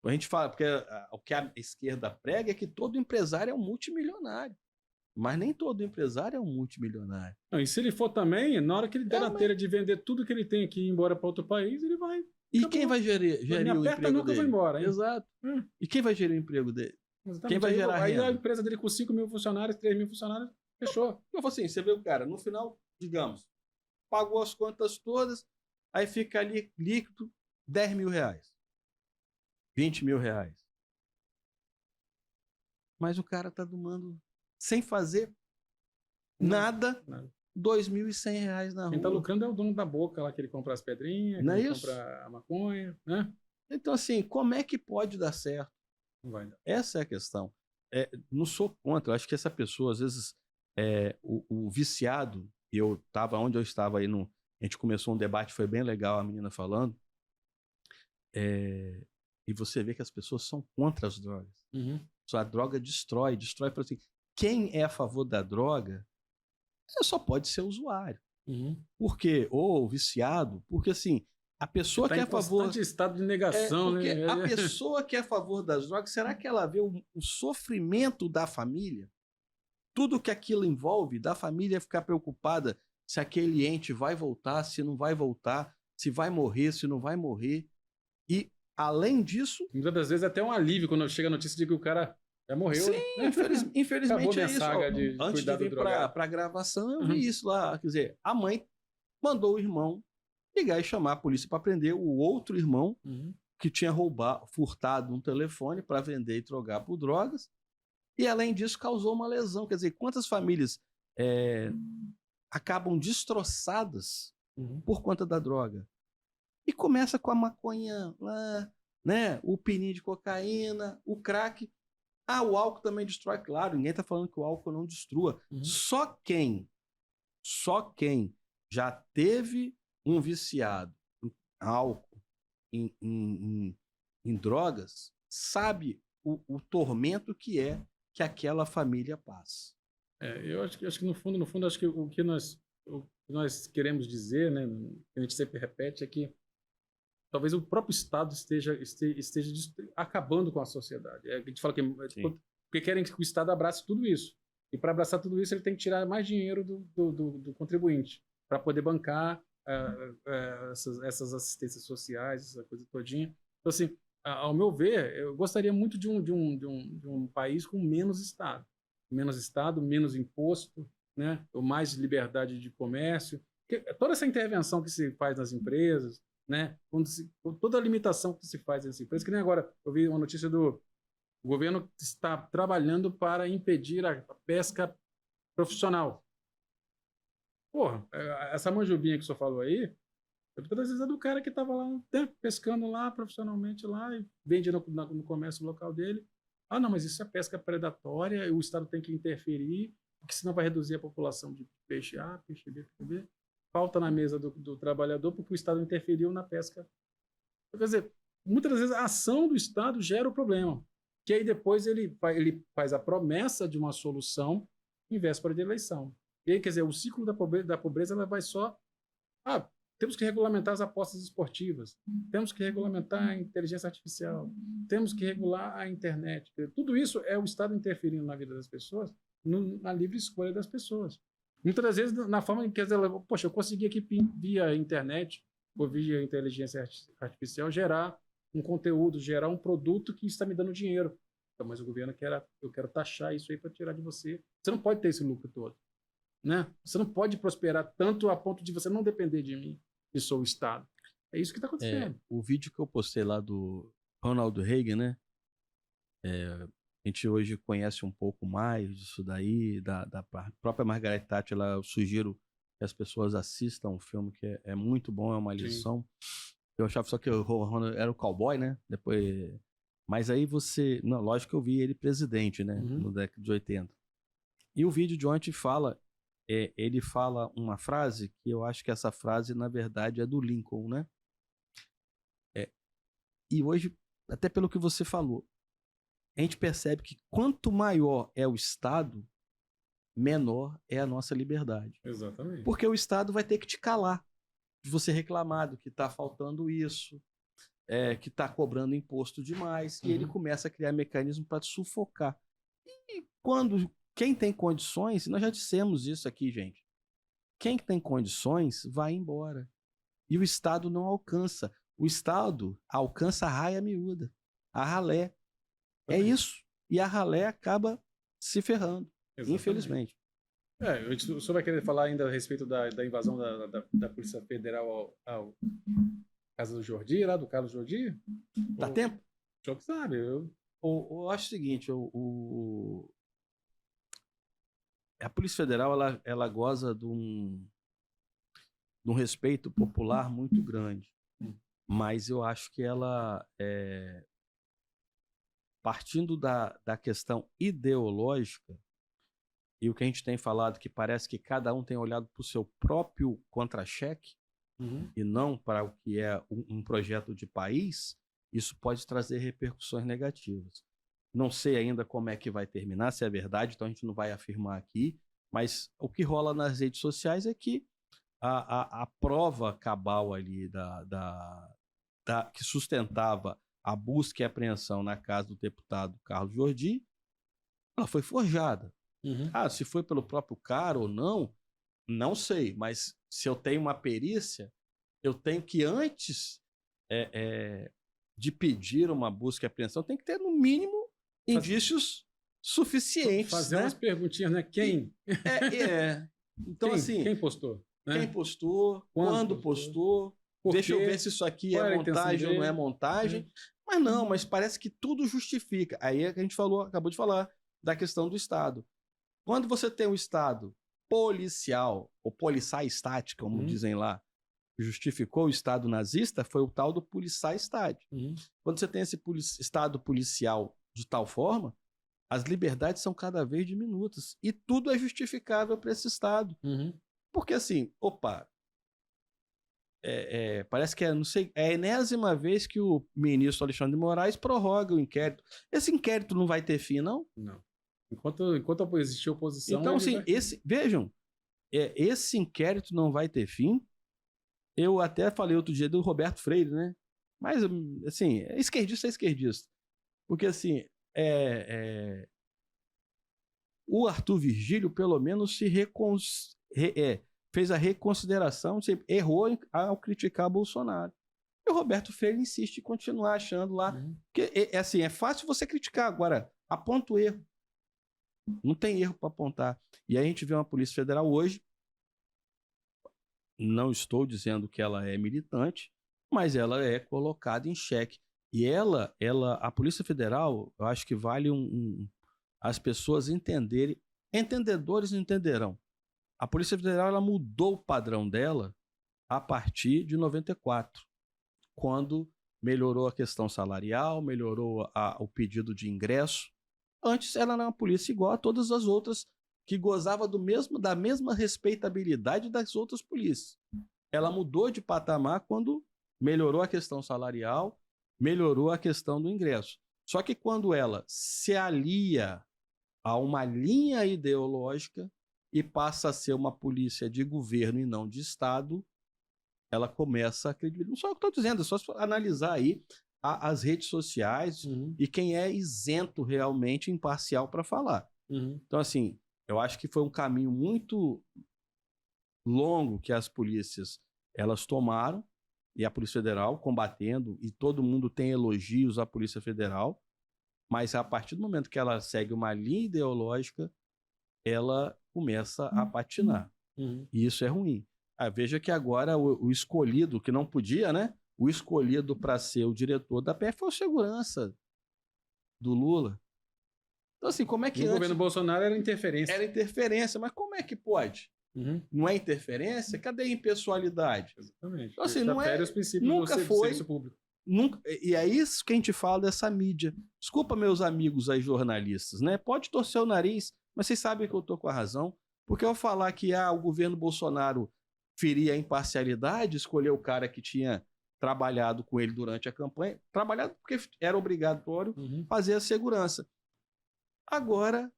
A gente fala, porque o que a esquerda prega é que todo empresário é um multimilionário. Mas nem todo empresário é um multimilionário. Não, e se ele for também, na hora que ele der na telha de vender tudo que ele tem aqui e ir embora para outro país, ele vai... E acabou. Quem vai gerir o emprego nunca dele? Eu vou embora, hein? Exato. E quem vai gerir o emprego dele? Exatamente. Quem vai gerar renda? Aí a empresa dele com 5.000 funcionários, 3.000 funcionários, fechou. Eu falo assim, você vê o cara, no final, digamos, pagou as contas todas, aí fica ali líquido R$10.000, R$20.000. Mas o cara tá domando sem fazer nada. R$2.100 na rua. Quem tá lucrando é o dono da boca lá, que ele compra as pedrinhas, não que ele compra a maconha, né? Então, assim, como é que pode dar certo? Não vai dar. Essa é a questão. Não sou contra, eu acho que essa pessoa, às vezes, o viciado, e eu estava onde eu estava aí, a gente começou um debate, foi bem legal a menina falando, e você vê que as pessoas são contra as drogas. Só a droga destrói por assim. Quem é a favor da droga só pode ser usuário. Porque, ou viciado, porque assim, a pessoa que é a favor... de estado de negação, né? A pessoa que é a favor das drogas, será que ela vê o sofrimento da família? Tudo que aquilo envolve, da família ficar preocupada se aquele ente vai voltar, se não vai voltar, se vai morrer, se não vai morrer. E, além disso... Muitas das vezes é até um alívio quando chega a notícia de que o cara Já morreu. Sim, Né? infelizmente Acabou minha é isso. saga de Antes cuidar de do vir drogado. para a gravação, eu vi isso lá. Quer dizer, a mãe mandou o irmão ligar e chamar a polícia para prender o outro irmão que tinha furtado um telefone para vender e trocar por drogas. E, além disso, causou uma lesão. Quer dizer, quantas famílias acabam destroçadas por conta da droga? E começa com a maconha lá, né? O pininho de cocaína, o crack. O álcool também destrói, claro. Ninguém está falando que o álcool não destrua. Só quem já teve um viciado em álcool, em drogas, sabe o tormento que é que aquela família passa. Eu acho que no fundo, acho que o que nós queremos dizer, né, que a gente sempre repete, é que talvez o próprio Estado esteja acabando com a sociedade. A gente fala porque querem que o Estado abrace tudo isso. E para abraçar tudo isso, ele tem que tirar mais dinheiro do contribuinte para poder bancar essas assistências sociais, essa coisa todinha. Então, assim, ao meu ver, eu gostaria muito de um país com menos Estado. Menos Estado, menos imposto, né? Ou mais liberdade de comércio. Toda essa intervenção que se faz nas empresas, né? Toda a limitação que se faz nessa empresa, que nem agora eu vi uma notícia do governo que está trabalhando para impedir a pesca profissional. Porra, essa manjubinha que o senhor falou aí, todas as vezes é do cara que estava lá, né, pescando lá profissionalmente lá e vende no comércio local dele. Não, mas isso é pesca predatória, o Estado tem que interferir, porque senão vai reduzir a população de peixe A, peixe B, peixe B. Falta na mesa do trabalhador porque o Estado interferiu na pesca. Quer dizer, muitas vezes a ação do Estado gera o problema, que aí depois ele faz a promessa de uma solução em véspera de eleição. E aí, quer dizer, o ciclo da pobreza ela vai só... temos que regulamentar as apostas esportivas, temos que regulamentar a inteligência artificial, temos que regular a internet. Tudo isso é o Estado interferindo na vida das pessoas, na livre escolha das pessoas. Muitas vezes, na forma em que eu consegui aqui via internet, ou via inteligência artificial, gerar um conteúdo, gerar um produto que está me dando dinheiro. Então, mas o governo eu quero taxar isso aí para tirar de você. Você não pode ter esse lucro todo. Né? Você não pode prosperar tanto a ponto de você não depender de mim, que sou o Estado. É isso que está acontecendo. O vídeo que eu postei lá do Ronald Reagan, né? A gente hoje conhece um pouco mais disso daí, da própria Margaret Thatcher. Eu sugiro que as pessoas assistam o filme, que é muito bom, é uma lição. Sim. Eu achava só que o Ronald era o cowboy, né? Depois... Mas aí não, lógico que eu vi ele presidente, né? No década de 80. E o vídeo de ontem ele fala uma frase que eu acho que essa frase, na verdade, é do Lincoln, né? E hoje, até pelo que você falou, a gente percebe que quanto maior é o Estado, menor é a nossa liberdade. Exatamente. Porque o Estado vai ter que te calar, de você reclamar do que está faltando isso, que está cobrando imposto demais, e ele começa a criar mecanismo para te sufocar. E quem tem condições, nós já dissemos isso aqui, gente, quem tem condições vai embora. E o Estado não alcança. O Estado alcança a raia miúda, a ralé. É isso. E a ralé acaba se ferrando, exatamente. Infelizmente. O senhor vai querer falar ainda a respeito da invasão da Polícia Federal ao casa do Jordi, lá do Carlos Jordi? Dá tempo? O senhor que sabe. Eu acho o seguinte, a Polícia Federal ela goza de um respeito popular muito grande. Mas eu acho que ela, partindo da questão ideológica, e o que a gente tem falado, que parece que cada um tem olhado para o seu próprio contra-cheque, e não para o que é um projeto de país, isso pode trazer repercussões negativas. Não sei ainda como é que vai terminar, se é verdade, então a gente não vai afirmar aqui, mas o que rola nas redes sociais é que a prova cabal ali que sustentava a busca e apreensão na casa do deputado Carlos Jordi, ela foi forjada. Se foi pelo próprio cara ou não sei, mas se eu tenho uma perícia, eu tenho que, antes de pedir uma busca e apreensão, tem que ter, no mínimo, indícios suficientes, Fazer né? umas perguntinhas, né? Quem? Então, assim, Quem postou? Né? quem postou, quando postou, deixa eu ver se isso aqui Qual é era a intenção montagem ou não é dele? montagem. Mas não, mas parece que tudo justifica. Aí é que a gente acabou de falar da questão do Estado. Quando você tem um Estado policial, ou poliçai-stat, como dizem lá, que justificou o Estado nazista, foi o tal do poliçai-stat. Quando você tem esse Estado policial de tal forma, as liberdades são cada vez diminutas. E tudo é justificável para esse Estado. Porque assim, parece que não sei, é a enésima vez que o ministro Alexandre de Moraes prorroga o inquérito. Esse inquérito não vai ter fim, não? Não. Enquanto existir oposição... Então, assim, vejam, esse inquérito não vai ter fim. Eu até falei outro dia do Roberto Freire, né? Mas, assim, esquerdista é esquerdista. Porque, assim, o Arthur Virgílio, pelo menos, fez a reconsideração, errou ao criticar Bolsonaro. E o Roberto Freire insiste em continuar achando lá. Que, assim, é fácil você criticar, agora aponta o erro. Não tem erro para apontar. E aí a gente vê uma Polícia Federal hoje, não estou dizendo que ela é militante, mas ela é colocada em xeque. E a Polícia Federal, eu acho que vale as pessoas entenderem, entendedores entenderão. A Polícia Federal ela mudou o padrão dela a partir de 94, quando melhorou a questão salarial, melhorou o pedido de ingresso. Antes ela era uma polícia igual a todas as outras, que gozava da mesma respeitabilidade das outras polícias. Ela mudou de patamar quando melhorou a questão salarial, melhorou a questão do ingresso. Só que quando ela se alia a uma linha ideológica e passa a ser uma polícia de governo e não de Estado, ela começa a credibilizar. Não só o que eu estou dizendo, é só analisar aí as redes sociais e quem é isento realmente, imparcial para falar. Então, assim, eu acho que foi um caminho muito longo que as polícias elas tomaram, e a Polícia Federal combatendo, e todo mundo tem elogios à Polícia Federal, mas a partir do momento que ela segue uma linha ideológica, ela começa a patinar. E isso é ruim. Veja que agora o escolhido, que não podia, né? O escolhido para ser o diretor da PF foi o segurança do Lula. Então, assim, como é que no governo Bolsonaro era interferência. Era interferência, mas como é que pode? Não é interferência? Cadê a impessoalidade? Exatamente. Então, assim, não é, os princípios nunca do foi, serviço público. Nunca, e é isso que a gente fala dessa mídia. Desculpa, meus amigos aí jornalistas, né? Pode torcer o nariz, mas vocês sabem que eu tô com a razão. Porque eu falar que o governo Bolsonaro feria a imparcialidade, escolher o cara que tinha trabalhado com ele durante a campanha, trabalhado porque era obrigatório fazer a segurança. Agora,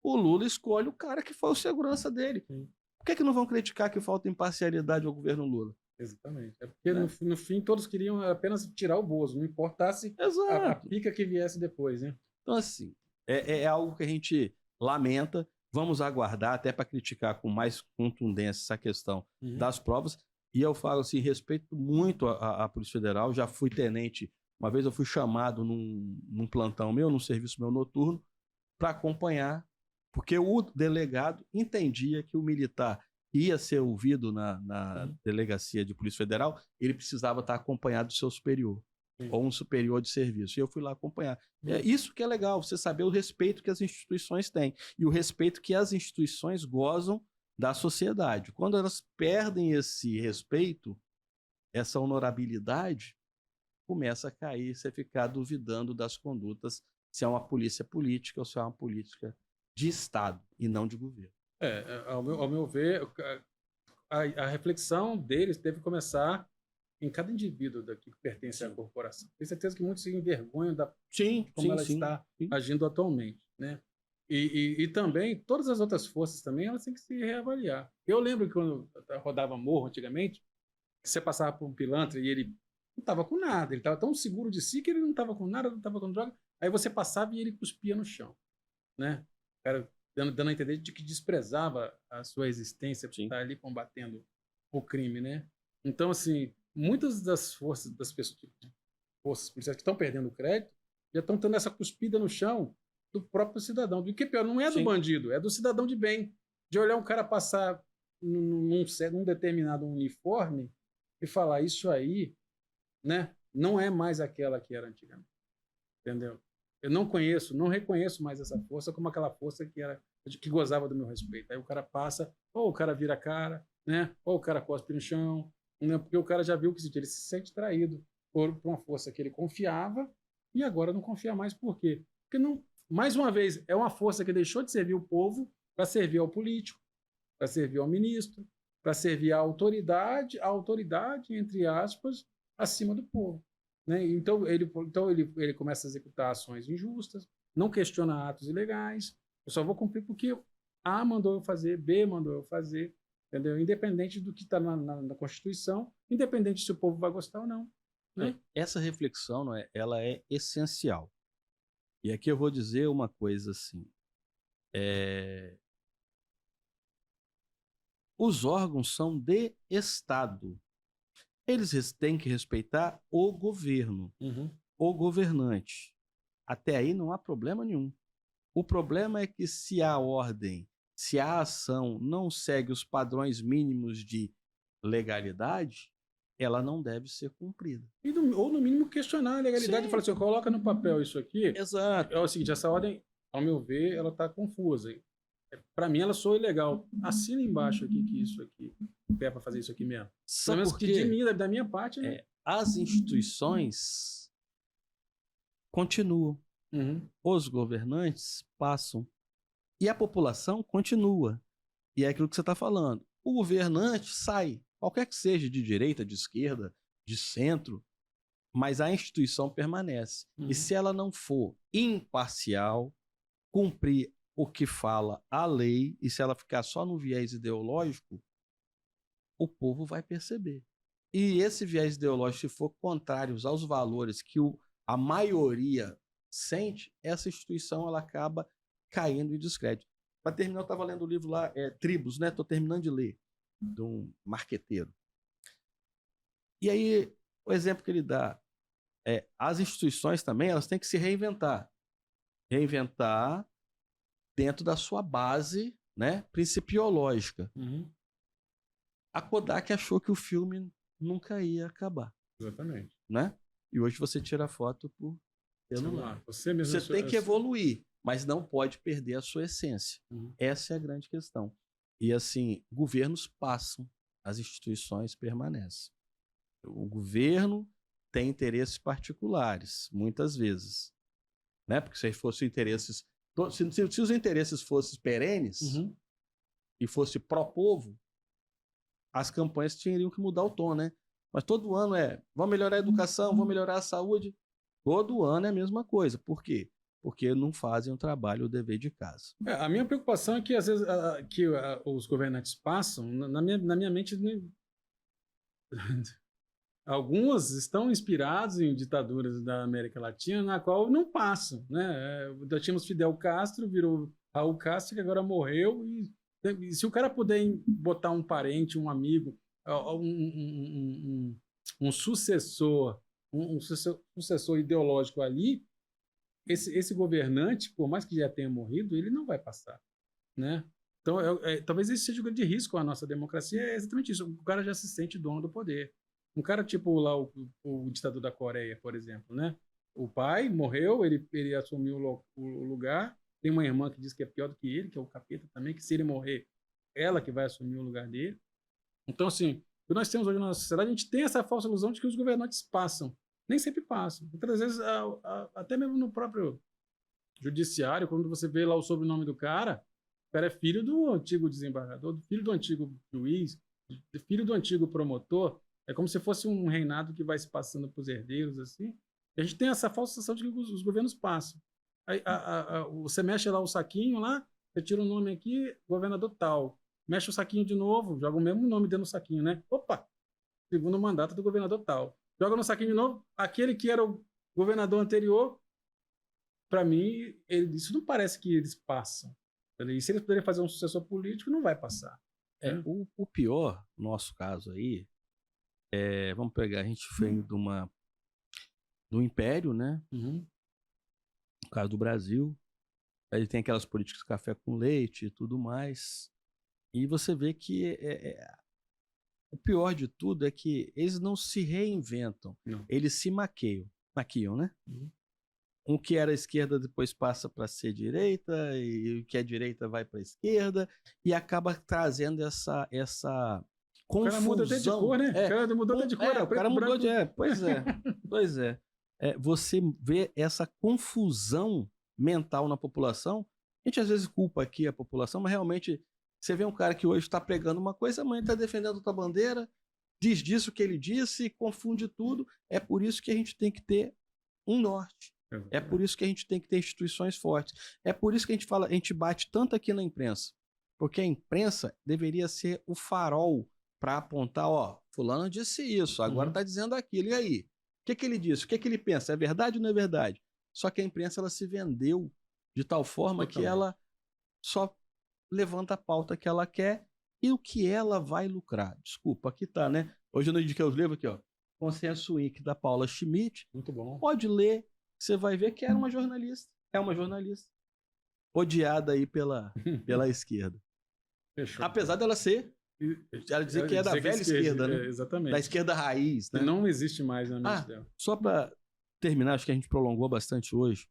o Lula escolhe o cara que foi o segurança dele. Por que não vão criticar que falta imparcialidade ao governo Lula? Exatamente. É porque no fim todos queriam apenas tirar o Bozo, não importasse a pica que viesse depois, né? Então, assim, é algo que a gente lamenta. Vamos aguardar até para criticar com mais contundência essa questão das provas. E eu falo assim, respeito muito a Polícia Federal. Já fui tenente. Uma vez eu fui chamado num plantão meu, num serviço meu noturno, para acompanhar, porque o delegado entendia que o militar ia ser ouvido na delegacia de Polícia Federal, ele precisava estar acompanhado do seu superior, ou um superior de serviço. E eu fui lá acompanhar. É isso que é legal, você saber o respeito que as instituições têm e o respeito que as instituições gozam da sociedade. Quando elas perdem esse respeito, essa honorabilidade, começa a cair, você ficar duvidando das condutas, se é uma polícia política ou se é uma política de Estado e não de governo. Ao meu ver, a reflexão deles deve começar em cada indivíduo daqui que pertence à corporação. Tenho certeza que muitos se envergonham de como ela está agindo atualmente, né? E também, todas as outras forças também, elas têm que se reavaliar. Eu lembro que quando eu rodava morro antigamente, que você passava por um pilantra e ele não estava com nada, ele estava tão seguro de si que ele não estava com nada, não estava com droga, aí você passava e ele cuspia no chão, né? O cara dando a entender de que desprezava a sua existência por estar ali combatendo o crime, né? Então, assim, muitas das forças, das pessoas, forças policiais que estão perdendo o crédito, já estão tendo essa cuspida no chão do próprio cidadão. Do que é pior, não é do Sim. bandido, é do cidadão de bem. De olhar um cara passar num determinado uniforme e falar, isso aí, né, não é mais aquela que era antigamente. Entendeu? Eu não conheço, não reconheço mais essa força como aquela força que gozava do meu respeito. Aí o cara passa, ou o cara vira a cara, né? Ou o cara cospe no chão, né? Porque o cara já viu que ele se sente traído por uma força que ele confiava e agora não confia mais. Por quê? Porque não, mais uma vez, é uma força que deixou de servir o povo para servir ao político, para servir ao ministro, para servir à autoridade, entre aspas, acima do povo. Né? Então ele começa a executar ações injustas, não questiona atos ilegais. Eu só vou cumprir porque A mandou eu fazer, B mandou eu fazer, entendeu? Independente do que está na Constituição, independente se o povo vai gostar ou não. Né? Essa reflexão, não é, ela é essencial. E aqui eu vou dizer uma coisa assim. Os órgãos são de Estado. Eles têm que respeitar o governo, o governante. Até aí não há problema nenhum. O problema é que se a ordem, se a ação não segue os padrões mínimos de legalidade, ela não deve ser cumprida. Ou no mínimo questionar a legalidade. Sim. E falar assim, coloca no papel isso aqui. Exato. É o seguinte, essa ordem, ao meu ver, ela está confusa. Para mim, ela soa ilegal. Assina embaixo aqui que isso aqui é para fazer isso aqui mesmo. Sabe Pelo menos por que quê? de mim, da minha parte, né? As instituições continuam. Os governantes passam. E a população continua. E é aquilo que você está falando. O governante sai, qualquer que seja, de direita, de esquerda, de centro, mas a instituição permanece. E se ela não for imparcial, cumprir o que fala a lei, e se ela ficar só no viés ideológico, o povo vai perceber. E esse viés ideológico, se for contrário aos valores que a maioria sente, essa instituição ela acaba caindo em descrédito. Para terminar, eu estava lendo o livro lá, Tribos, né? Estou terminando de ler, de um marqueteiro. E aí, o exemplo que ele dá as instituições também, elas têm que se reinventar. Reinventar dentro da sua base, né, principiológica. A Kodak achou que o filme nunca ia acabar. Exatamente. Né? E hoje você tira foto por celular. Você tem que evoluir, mas não pode perder a sua essência. Essa é a grande questão. E assim, governos passam, as instituições permanecem. O governo tem interesses particulares, muitas vezes. Né? Porque se fossem interesses... Se os interesses fossem perenes e fosse pró-povo, as campanhas teriam que mudar o tom, né? Mas todo ano vamos melhorar a educação, vamos melhorar a saúde. Todo ano é a mesma coisa. Por quê? Porque não fazem o trabalho, o dever de casa. A minha preocupação é que, às vezes, os governantes passam, na minha mente, algumas estão inspirados em ditaduras da América Latina, na qual não passam. Né? Nós tínhamos Fidel Castro, virou Raul Castro, que agora morreu. E se o cara puder botar um parente, um amigo, um sucessor, um sucessor ideológico ali, esse governante, por mais que já tenha morrido, ele não vai passar, né? Então, talvez esse seja o grande risco à nossa democracia, é exatamente isso. O cara já se sente dono do poder. Um cara tipo lá o ditador da Coreia, por exemplo, né? O pai morreu, ele assumiu o lugar. Tem uma irmã que diz que é pior do que ele, que é o capeta também, que se ele morrer, ela que vai assumir o lugar dele. Então, assim, o que nós temos hoje na nossa sociedade, a gente tem essa falsa ilusão de que os governantes passam. Nem sempre passam. Muitas vezes, até mesmo no próprio judiciário, quando você vê lá o sobrenome do cara é filho do antigo desembargador, filho do antigo juiz, filho do antigo promotor. É como se fosse um reinado que vai se passando para os herdeiros, assim. E a gente tem essa falsa sensação de que os governos passam. Aí, você mexe lá o saquinho lá, você tira o nome aqui, governador tal. Mexe o saquinho de novo, joga o mesmo nome dentro do saquinho, né? Opa! Segundo mandato do governador tal. Joga no saquinho de novo, aquele que era o governador anterior, para mim, isso não parece que eles passam. E se eles puderem fazer um sucessor político, não vai passar. O pior, no nosso caso aí, vamos pegar, a gente veio do Império, né? No caso do Brasil, Aí tem aquelas políticas de café com leite e tudo mais. E você vê que o pior de tudo é que eles não se reinventam. Não. Eles se maquiam, né? Uhum. Um que era esquerda depois passa para ser direita, e o que é direita vai para esquerda, e acaba trazendo essa O cara muda até de confusão. cor, né? O cara mudou até de cor. O cara mudou de... Pois é. Pois é. Você vê essa confusão mental na população. A gente às vezes culpa aqui a população, mas realmente você vê um cara que hoje está pregando uma coisa, amanhã está defendendo outra bandeira, diz disso que ele disse, confunde tudo. É por isso que a gente tem que ter um norte. É por isso que a gente tem que ter instituições fortes. É por isso que a gente bate tanto aqui na imprensa. Porque a imprensa deveria ser o farol para apontar, ó, fulano disse isso, agora está dizendo aquilo, e aí? O que ele disse? O que ele pensa? É verdade ou não é verdade? Só que a imprensa ela se vendeu de tal forma que ela só levanta a pauta que ela quer e o que ela vai lucrar. Desculpa, aqui tá, né? Hoje eu não indiquei os livros aqui, ó. Consenso Inc. da Paula Schmidt. Muito bom. Pode ler, você vai ver que era uma jornalista. É uma jornalista. Odiada aí pela esquerda. Fechou. Apesar dela ser... Ela dizer que é da velha esquerda, né? Exatamente. Da esquerda raiz, né? Não existe mais na mente dela. Só para terminar, acho que a gente prolongou bastante hoje.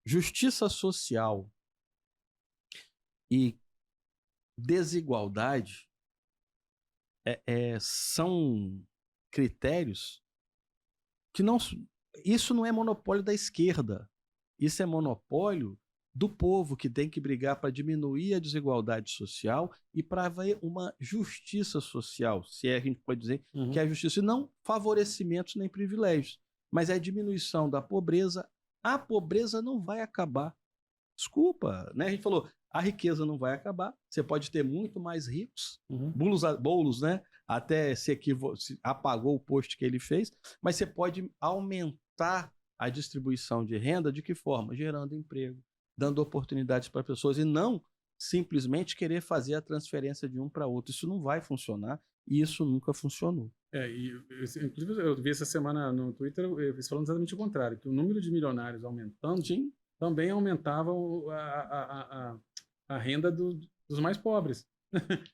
Justiça social e desigualdade são critérios que não... Isso não é monopólio da esquerda. Isso é monopólio do povo, que tem que brigar para diminuir a desigualdade social e para haver uma justiça social, se a gente pode dizer que é a justiça, e não favorecimentos nem privilégios, mas é a diminuição da pobreza. A pobreza não vai acabar. Desculpa, né? A gente falou, a riqueza não vai acabar, você pode ter muito mais ricos, Boulos, né? Até se apagou o post que ele fez, mas você pode aumentar a distribuição de renda de que forma? Gerando emprego, dando oportunidades para pessoas e não simplesmente querer fazer a transferência de um para outro. Isso não vai funcionar e isso nunca funcionou. Inclusive eu vi essa semana no Twitter eles falando exatamente o contrário, que o número de milionários aumentando também aumentava a renda dos mais pobres.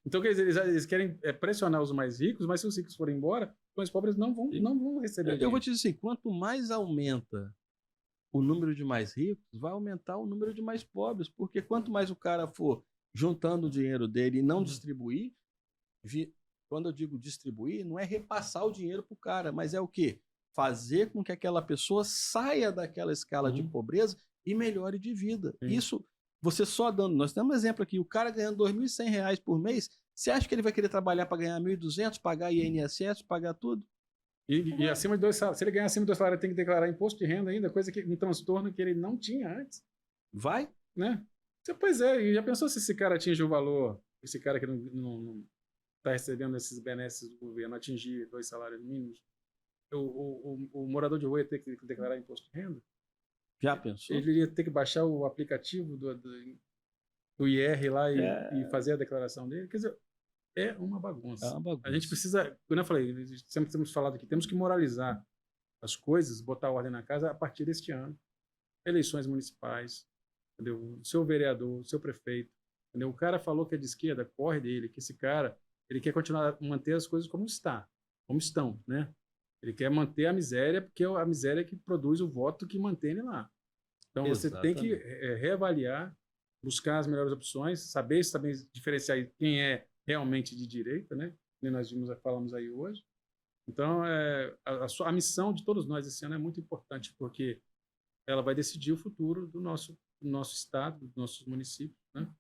Então, quer dizer, eles querem pressionar os mais ricos, mas se os ricos forem embora, os mais pobres não vão receber. Eu vou te dizer assim, quanto mais aumenta o número de mais ricos, vai aumentar o número de mais pobres, porque quanto mais o cara for juntando o dinheiro dele e não distribuir, quando eu digo distribuir, não é repassar o dinheiro para o cara, mas é o quê? Fazer com que aquela pessoa saia daquela escala de pobreza e melhore de vida. Isso, você só dando... Nós temos um exemplo aqui, o cara ganhando R$2.100 por mês, você acha que ele vai querer trabalhar para ganhar R$1.200, pagar INSS, pagar tudo? E acima de 2 salários. Se ele ganhar acima de 2 salários, tem que declarar imposto de renda ainda, um transtorno que ele não tinha antes. Vai? Né? Pois é, e já pensou se esse cara atinge o valor, esse cara que não está recebendo esses benesses do governo, atingir 2 salários mínimos, o morador de rua ia ter que declarar imposto de renda? Já pensou? Ele ia ter que baixar o aplicativo do IR lá e fazer a declaração dele? Quer dizer, é uma bagunça. A gente precisa, como eu falei, sempre temos falado aqui, temos que moralizar as coisas, botar ordem na casa a partir deste ano. Eleições municipais, entendeu? O seu vereador, o seu prefeito, entendeu? O cara falou que é de esquerda, corre dele, que esse cara, ele quer continuar, manter as coisas como estão, né? Ele quer manter a miséria, porque é a miséria que produz o voto que mantém ele lá. Então você tem que reavaliar, buscar as melhores opções, saber diferenciar quem é realmente de direita, né? Que nós falamos aí hoje. Então, a missão de todos nós esse ano é muito importante, porque ela vai decidir o futuro do nosso estado, dos nossos municípios, né?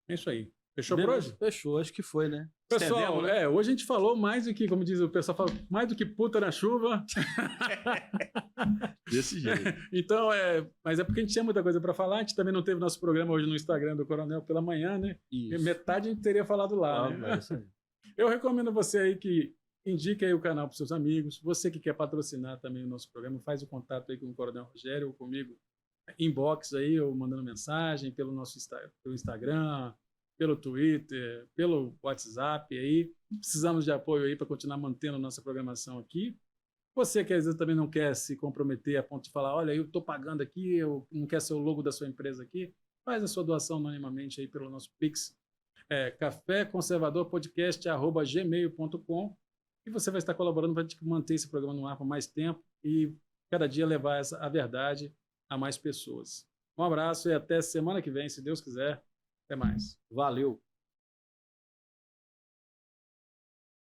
É isso aí. Fechou por hoje? Fechou, acho que foi, né? Pessoal, hoje a gente falou mais do que, como diz o pessoal, mais do que puta na chuva. Desse jeito. Então, mas é porque a gente tinha muita coisa para falar. A gente também não teve nosso programa hoje no Instagram do Coronel pela manhã, né? Isso. Metade a gente teria falado lá, né? Eu recomendo você aí que indique aí o canal para seus amigos. Você que quer patrocinar também o nosso programa, faz o contato aí com o Coronel Rogério ou comigo, inbox aí, ou mandando mensagem pelo nosso pelo Instagram, pelo Twitter, pelo WhatsApp aí. Precisamos de apoio aí para continuar mantendo a nossa programação aqui. Você que às vezes também não quer se comprometer a ponto de falar, olha, eu estou pagando aqui, eu não quer ser o logo da sua empresa aqui, faz a sua doação anonimamente aí pelo nosso Pix, caféconservadorpodcast@gmail.com, e você vai estar colaborando para manter esse programa no ar por mais tempo e cada dia levar a verdade a mais pessoas. Um abraço e até semana que vem, se Deus quiser. Até mais. Valeu.